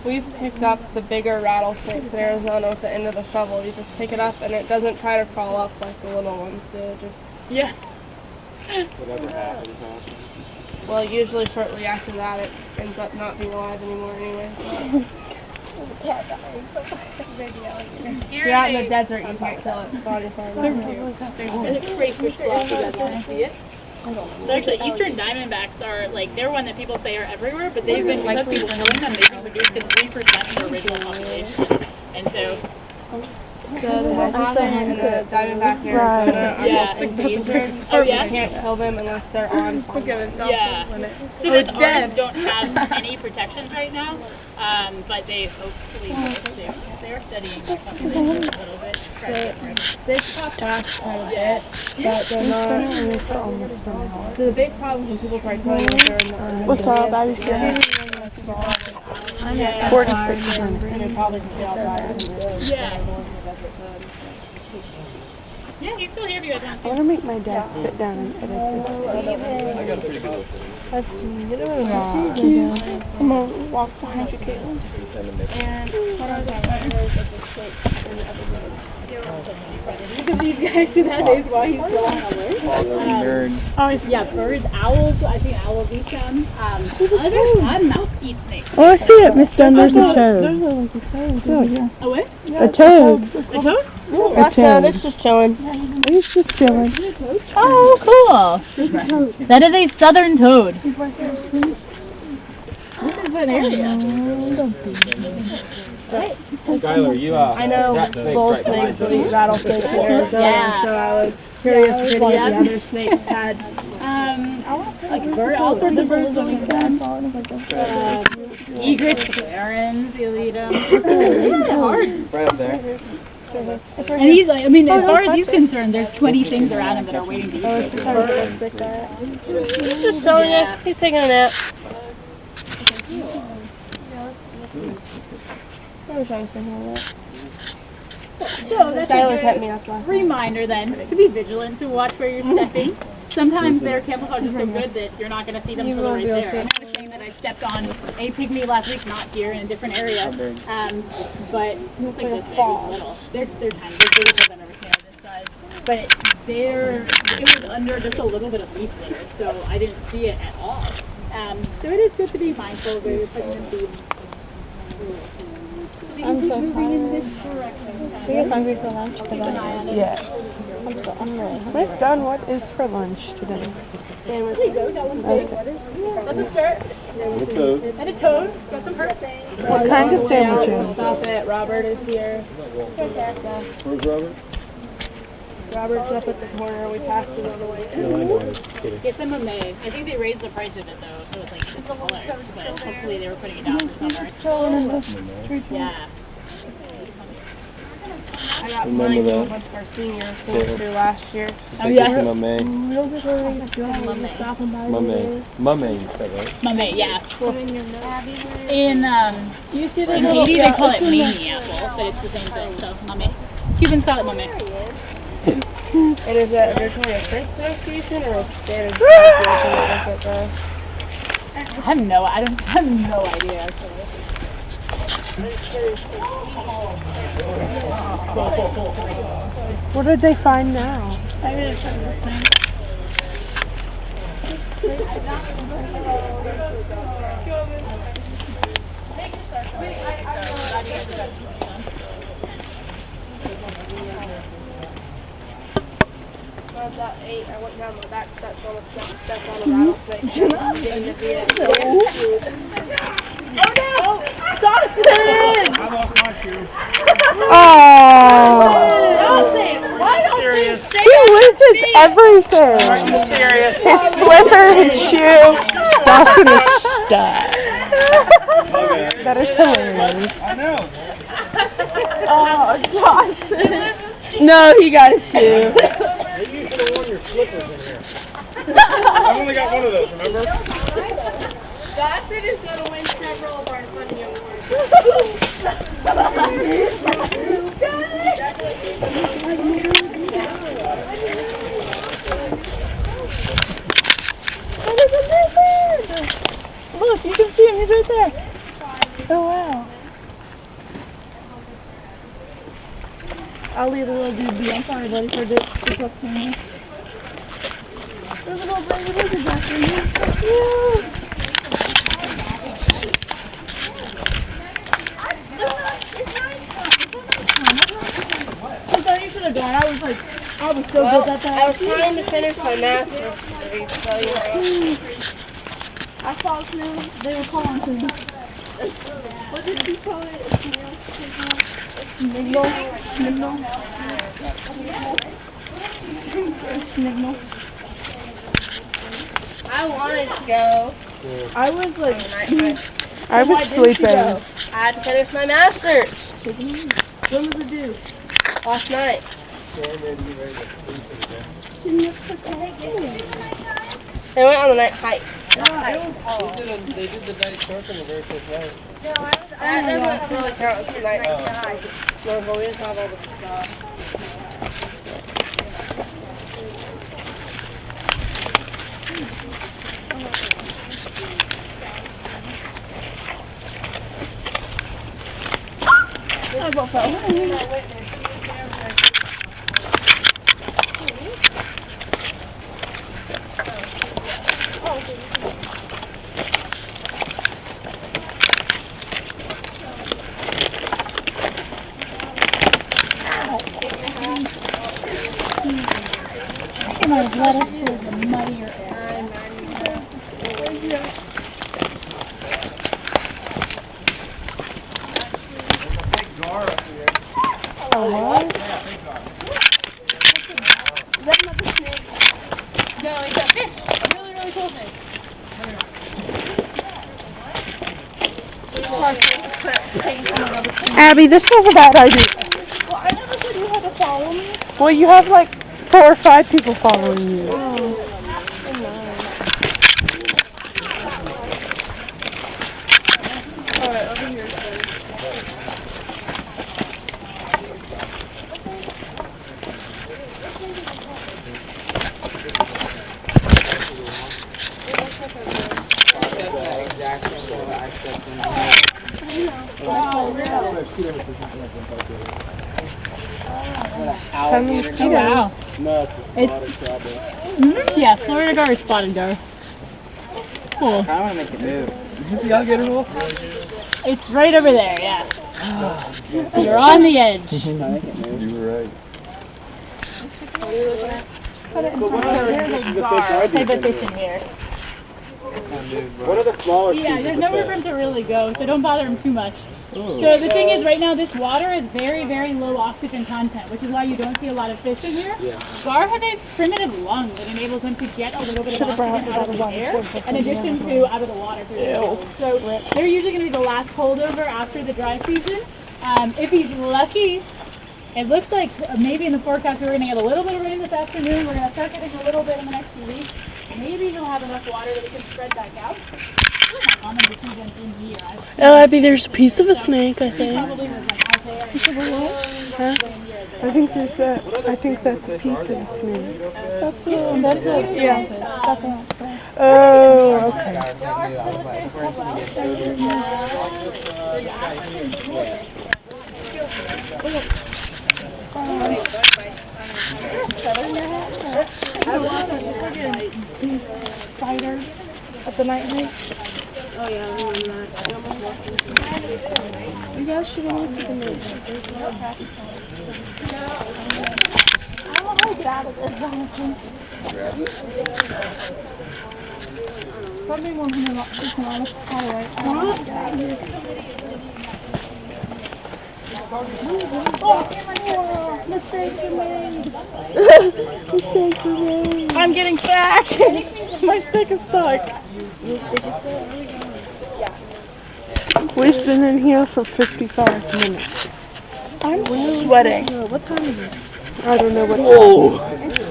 We've picked up the bigger rattlesnakes in Arizona with the end of the shovel. You just pick it up and it doesn't try to crawl up like the little ones do. It just, Yeah. Whatever happens. well, usually shortly after that it ends up not being alive anymore anyway. If you're out in the desert, you can't kill it. Body farm. There's a crayfish block, you guys want to see it? So actually, eastern diamondbacks are like, they're one that people say are everywhere, but they've been, because people are killing them, they've been reduced to 3% of the original population. And so, So the mountain and the diamondback in Arizona are Yeah. endangered. Oh, yeah? You can't kill them unless they're on farm. yeah. So it's ours dead. don't have any protections right now, but they hopefully will soon. They're studying their population a little bit. Try to get rid of it. They've popped back quite a bit, but they're not. So the big problem is when people start killing them, they're in the What's up, baby's kid? 46. and they probably can see all that. Yeah. Yeah, he's still here if you guys want I to. want to make my dad sit down and edit this. I got a pretty good look at it. I'm going to walk behind you, Caitlin. And what are Look at these guys, so that is why he's so on alert. Yeah, birds, owls, I think owls eat them. Other cottonmouths eat snakes. Oh, I see it, Miss Dunn. There's a toad. Oh, what? A toad. A toad? A toad. It's just chilling. He's just chilling. Oh, cool. That is a southern toad. This is an area. Skylar, you I know that snake bull right behind snakes will eat rattlesnakes in Arizona, Yeah. so I was curious if any of the other snakes had. Like bird, all sorts of birds will eat them. Egrets, herons, you'll eat them. It's hard. Right up there. And he's like, I mean, as far as he's concerned, there's 20 things around him that are waiting to eat him. He's just chilling. Yeah. He's taking a nap. I wish I was thinking of that. So that's Skylar a kept good me up last night. reminder then to be vigilant, to watch where you're stepping. Sometimes their camouflage is so good that you're not going to see them until they're right there. I'm not ashamed that I stepped on a pygmy last week, not here, in a different area. But it's like this big, little. They're tiny. They're bigger than I've ever seen on this size. But it was under just a little bit of leaf litter, so I didn't see it at all. So it is good to be mindful where you're putting your feet. I'm so tired. Are you guys hungry for lunch today? Yes. I'm so hungry. Miss Dunn, what is for lunch today? There you go, got one steak. That's a start. And a toad. Got some herbs. What kind of sandwiches? Stop it. Robert is here. Where's Robert? Robert's up at the corner. We passed him on the way in. No, I know. I was kidding. Get them a May. I think they raised the price of it though, so it's like $6. But hopefully they were putting it down for summer. Yeah. I got Remember mine that? from a bunch of our seniors who went through last year. Oh yeah. Mame. Mame, you said, right? Mame, yeah. In Haiti they call it Mamie apple, but it's the same thing. So Mame. Cubans call it Mame. And is it originally a French pronunciation or a Spanish pronunciation? I have no idea actually. What did they find now? I'm gonna try this thing. When I was about 8, I went down my back steps on a step on a rattlesnake. Getting to see it. Oh no! Dawson! I lost my shoe. Oh! Dawson, why don't you stay He loses everything. Are you serious? His flipper, his shoe. Dawson is stuck. That is hilarious. I know. Oh, Dawson. No, he got a shoe. Maybe you should have worn your slippers in here. I've only got one of those, remember? Dawson is going to win several of our funny awards. Look, you can see him. He's right there. Oh, wow. I'll leave the little dude be. I'm sorry, buddy, for disrupting you. There's a little baby lizard back there. He's so cute. I thought you should have gone. I was so good at that. I was trying to finish my master's degree, so you know. I thought they were calling to me. What did you call it? Sniggle. I wanted to go. I was like, I was sleeping. I had to finish my master's when was it due? last night. They went on the night hike. They did the night short on the very first night. That doesn't really count as a night hike. No, but we just have all the stuff. Abby, this was a bad idea. Well, I never said you had to follow me. Well, you have like 4 or 5 people following you. Alright, over here. Some mosquitoes. No, it's a spotted crabbit. Yeah, Florida gar or spotted gar. Cool. I want to make it move. Is this the alligator hole? It's right over there, yeah. You're on the edge. You were right. I bet they can hear. What are the smaller Yeah, species there's of nowhere for fish? him to really go, so don't bother him too much. So the thing is, right now, this water is very, very low oxygen content, which is why you don't see a lot of fish in here. Yeah. Gar have a primitive lung that enables them to get a little bit of oxygen out of the air, in addition to out of the water through the nose. So they're usually going to be the last holdover after the dry season. If he's lucky, it looks like maybe in the forecast we're going to get a little bit of rain this afternoon. We're going to start getting a little bit in the next few weeks. Maybe he'll have enough water that he can spread back out. Oh, Abby, there's a piece of a snake, I think. Huh? I think there's a. I think that's a piece of a snake. That's a, yeah, that's a, Oh, okay. I want to spider at the night hike. Oh yeah, I remember that. You guys should have went to the moon. I don't know how to get out of this, honestly. Probably won't be a lot of alright. Oh, mistakes were made. Mistakes were made. I'm getting back. My stick is stuck. Your stick is stuck? We've been in here for 55 minutes. I'm sweating. What time is it? I don't know what. Whoa!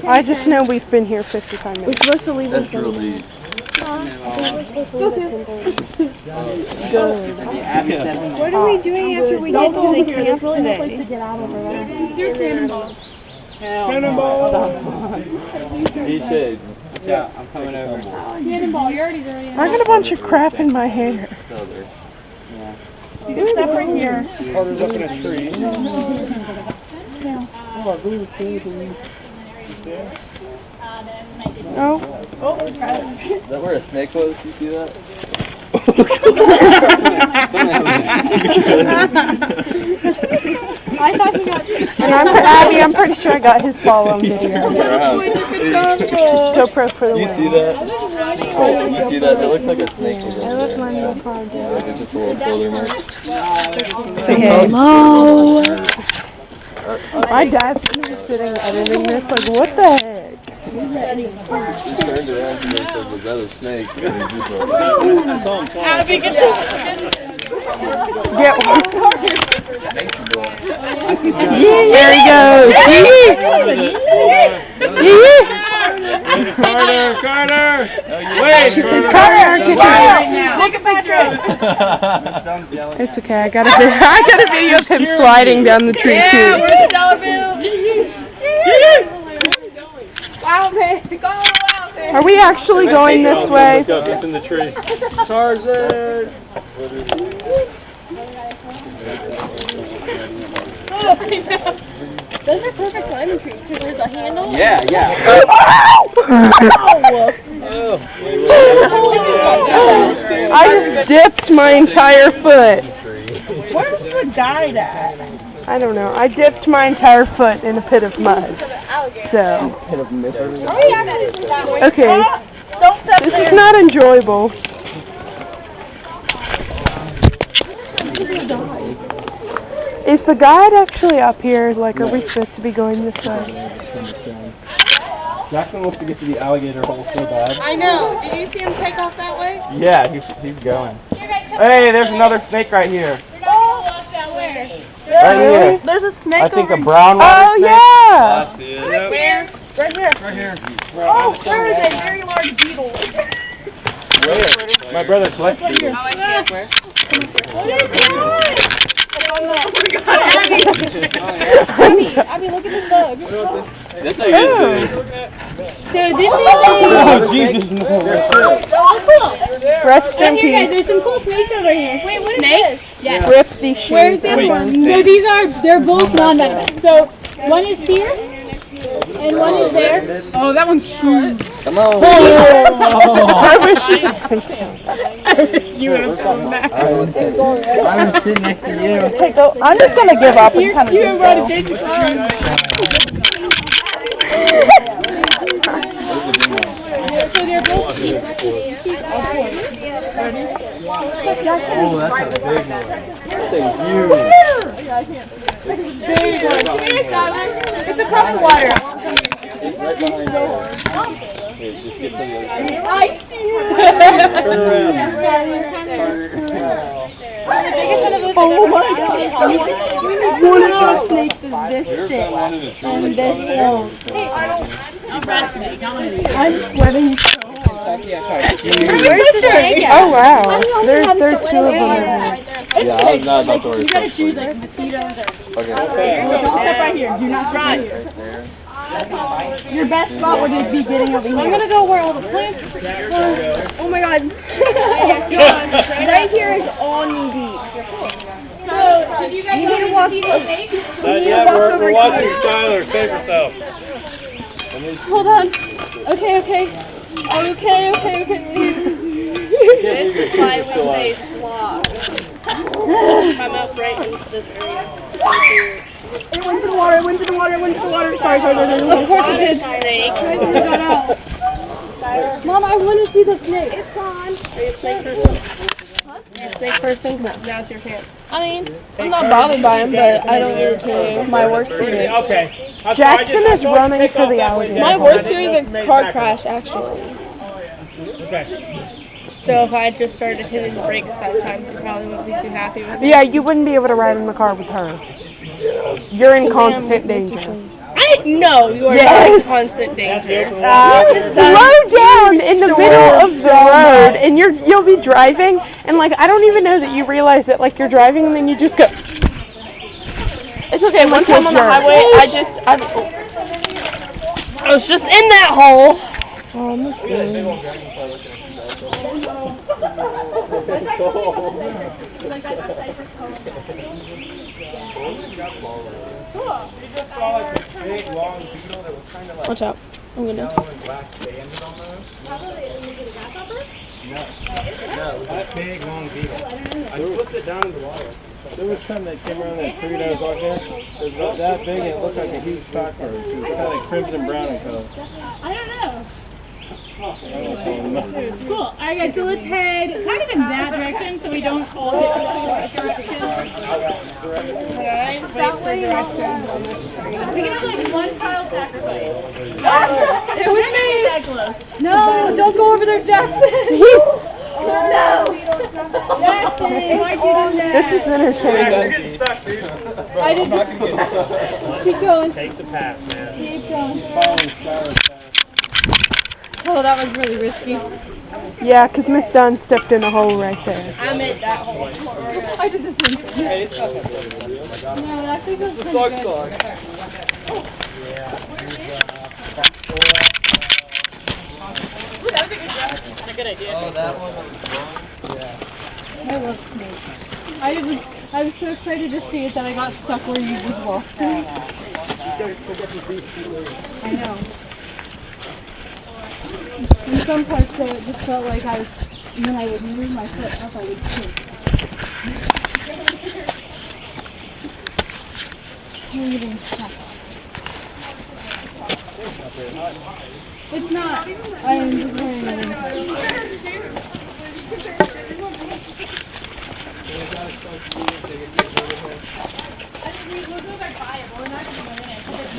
I just know we've been here 55 minutes. We're supposed to leave That's real deep. We're supposed to leave at 10:30. Good. What are we doing after we get to the camp today? He said, Yeah, I'm coming over. Cannonball, you're already there. I got a bunch of crap in my hair. You can step right here. Carter's up in a tree. Oh, is that where a snake was? You see that? I thought he got. and Abby, I'm pretty sure I got his fall on video. GoPro for the You win. see that? Oh, you see that? It looks like a snake was I over left there. mine in the car. Like it's just a little shoulder mark. Say hello. My dad's gonna be sitting editing this like, what the heck? He turned around and said, was that a snake? And he just went, Get one. There he goes. Carter! She said, Carter, get Right now. Take a picture. It's okay. I got a video of him sliding down the tree too. Wow, man. Go out there. Are we actually going this way? It's in the tree. Tarzan! Those are perfect climbing trees because there's a handle. Yeah. I just dipped my entire foot. Where's the guide at? I don't know. I dipped my entire foot in a pit of mud. So, okay. This is not enjoyable. Is the guide actually up here? Like, are we supposed to be going this way? Jackson wants to get to the alligator hole so bad. I know. Did you see him take off that way? Yeah, he's going. Hey, there's another snake right here. Right here. There's a snake I think over a brown water Oh, snake. yeah! I see it. Where? Right here. Oh, there is a very large beetle. Where? My brother collects beetles. Oh, I see it. Where? Abby, look at this bug. That's like it. So this is a. Oh, Jesus, no. Rest in Here, guys, there's peace. some cool snakes over here. Wait, what snakes? Is this? Yeah. Rip these shoes. Where's this and one? burn No, they're both non-venomous. So one is here, and one is there. Oh, that one's huge. Come on. I wish you You would have come back. I was sitting next to you. Okay, go. I'm just gonna give up and kind of just go. So they're both. Oh, that's a big one. Thank you. It's across the water. Right behind you. Here, just get to the other side. I see you. Turn around. Oh my god. One of those snakes is this There's thick. that one in the tree. And this long. I'm sweating so hard. Where's the snake at? Oh, wow. There are two of them in here. Yeah, I was not about to order. You gotta choose like mosquitoes or. Okay. Don't step right here. Do not step right here. Right there. Your best spot would just be getting over I'm here. gonna go where all the plants are. Oh my god. Right here is all knee deep. So, did you guys You need to want walk to see the snake? Yeah, we're watching Skylar. Save herself. Hold on. Okay. This is why we say slog. Come up right into this area. It went to the water, it went to the water, it went to the water. Sorry. Of course it did. Snake. Mom, I want to see the snake. It's gone. Are you a snake person? You're a snake person? Now's your chance. I mean, I'm not bothered by him, but I don't really care. My worst fear. Okay. Jackson is running for the alligator. My worst fear is a car crash, actually. Okay. So if I just started hitting the brakes 5 times, you probably wouldn't be too happy with me. Yeah, you wouldn't be able to ride in the car with her. you're in constant danger. I know you are not in constant danger. Slow down in the middle of the road, and you'll be driving, and like I don't even know that you realize that like you're driving, and then you just go. It's okay. One time on the highway, I was just in that hole. Oh, I missed it. Watch out. I'm gonna. No, that big long beetle. I flipped it down in the water. There was some that came around that tree that was out there. It was about that big and it looked like a huge cockroach. It was kind of like crimson brown in color. I don't know. Cool. All right, guys. So let's head kind of in that direction, so we don't all get to the direction. That way, we can have like one child sacrifice. It was me. No, don't go over there, Jackson. Peace. No. Jackson, why'd you do that? This is entertaining. You're getting stuck, dude. I did this. Keep going. Take the path, man. Keep going. Following Skylar's path. Oh, that was really risky. Yeah, because Miss Dunn stepped in a hole right there. I made that hole. I did the same thing. Hey, it's not that big. No, it actually feels pretty Slug, good. slug. Ooh, that was a good job. Not a good idea. Oh, that one. I love snakes. I was so excited to see it that I got stuck where you just walked. I know. In some parts though, it just felt like I was, when I would move my foot up, I would sink. I'm getting stuck. It's not. I am just wearing it.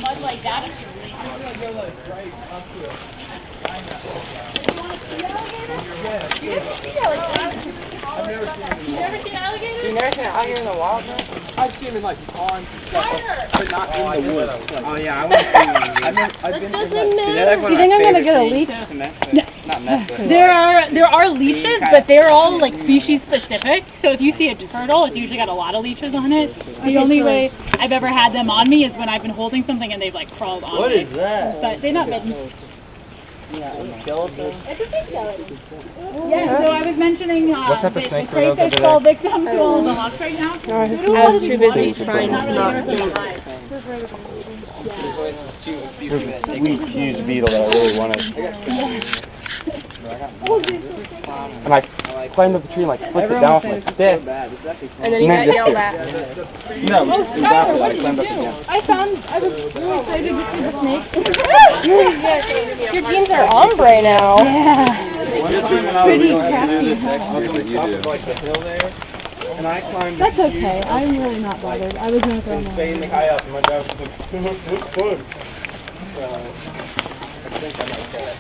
Mud like that. You've never seen alligators? You never seen it out here in the wild, bro? I've seen them in like ponds and stuff, but not in the woods. Oh yeah, I want to see them. I've been to like, they're like one You of think my I'm gonna favorite get a things leech? to mess with. Not mess with. There are leeches, but they're all like species specific. So if you see a turtle, it's usually got a lot of leeches on it. The only way I've ever had them on me is when I've been holding something and they've like crawled on me. What is that? But they're not bitten. Skeleton? It's a sea skeleton. Yeah, so I was mentioning type of the snakes are crayfish those over fall victim to all the hawks right now. I was too busy trying Not to really not worth see. the hive. Sweet, huge beetle that I really wanted. And I climbed up the tree and like flipped it down with my stick. And then you got yelled at. No, exactly. I climbed up again. I was really excited to see the snake. Your jeans are ombre now. Yeah. Pretty crafty. Like the hill there, and I climbed. That's okay. I'm really not bothered. I was going to throw them Insanely high up, and my dad was like, I think I might get it.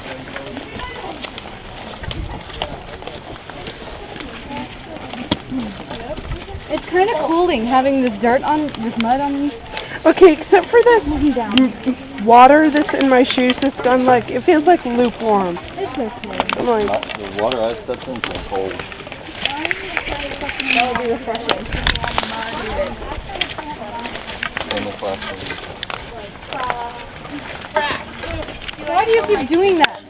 It's kind of cooling having this mud on me. Okay, except for this water that's in my shoes, it's gone like, it feels like lukewarm. It's okay. I'm like, The water I stepped into is cold. That would be refreshing. Why do you keep doing that?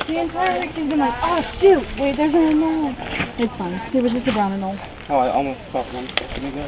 The entire week she's been like, oh shoot, wait, there's an anole. It's fine. It was just a brown anole. Oh, I almost caught one. Let me go.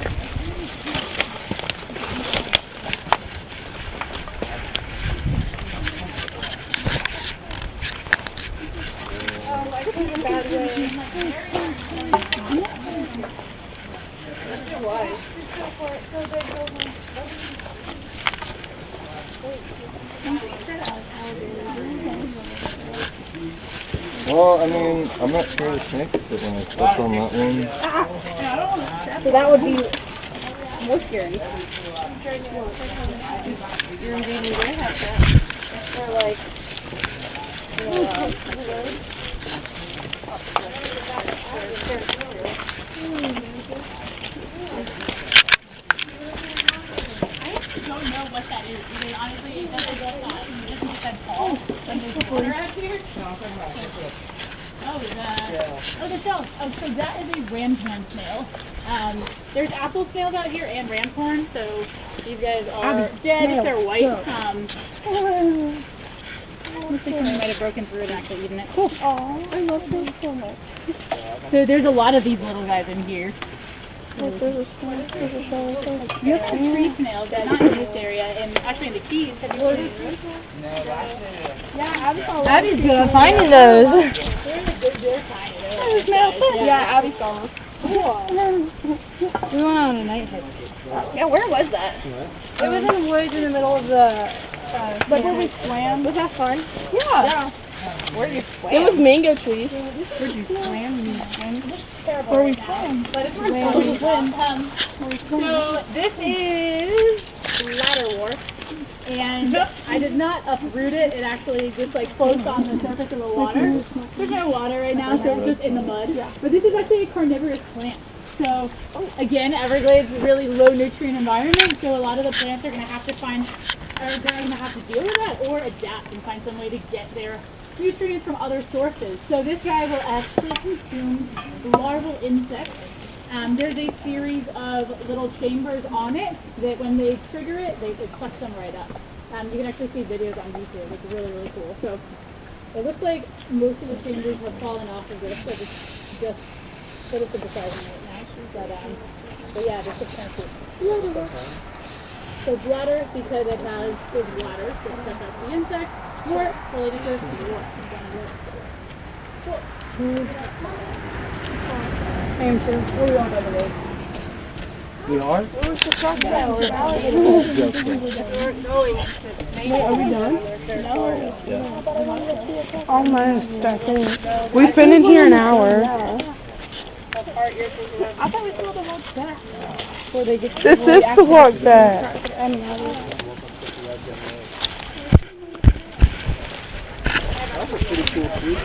Well, I mean, I'm not sure the snake but when I stepped on that one. So that would be more scary. You're indeed going to have that. Or like, Oh, the shells. Oh, so that is a ram's horn snail. There's apple snails out here and ram's horn, so these guys are dead if they're white. Looks like somebody might have broken through and actually eaten it. Aw, I love them so much. So there's a lot of these little guys in here. Look, there's a snail. There's a shell right there. You have some tree snails, but not in this area, and actually in the Keys. Have you noticed? Abby's good at finding those. They're tiny. Yeah, Abby saw them. We went on a night hike. Yeah, where was that? It was in the woods in the middle of the. Like where we swam. Was that fun? Yeah. Where you swam? It was mango trees. Where'd you swam? Where we swam. But it's where we swim. So this is bladderwort, and I did not uproot it. It actually just like floats on the surface of the water. There's no water right now, so it's just in the mud. But this is actually a carnivorous plant. So again, Everglades is a really low nutrient environment, so a lot of the plants are going to have to deal with that or adapt and find some way to get their nutrients from other sources. So this guy will actually consume larval insects. There's a series of little chambers on it that when they trigger it, they clutch them right up. You can actually see videos on YouTube. It's really, really cool. So it looks like most of the chambers have fallen off of this, so it's just sort of synthesizing right now. But yeah, this is kind of cool. So bladder, because it has big bladders that suck up the insects. Wart, related to wart. I am too. We are? Are we done? Almost, I think. We've been in here an hour. I thought we saw the walk back. This is the walk back. That's a pretty cool tree.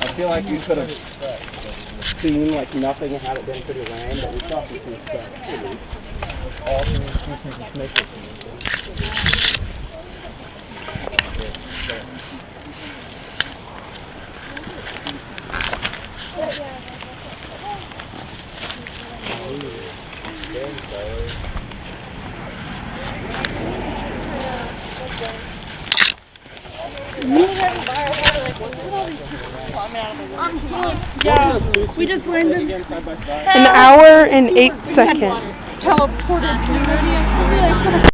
I feel like you could have seen like nothing had it been pretty rain, but we saw some cool stuff. Yeah, we just landed an hour and 8 seconds. Teleported to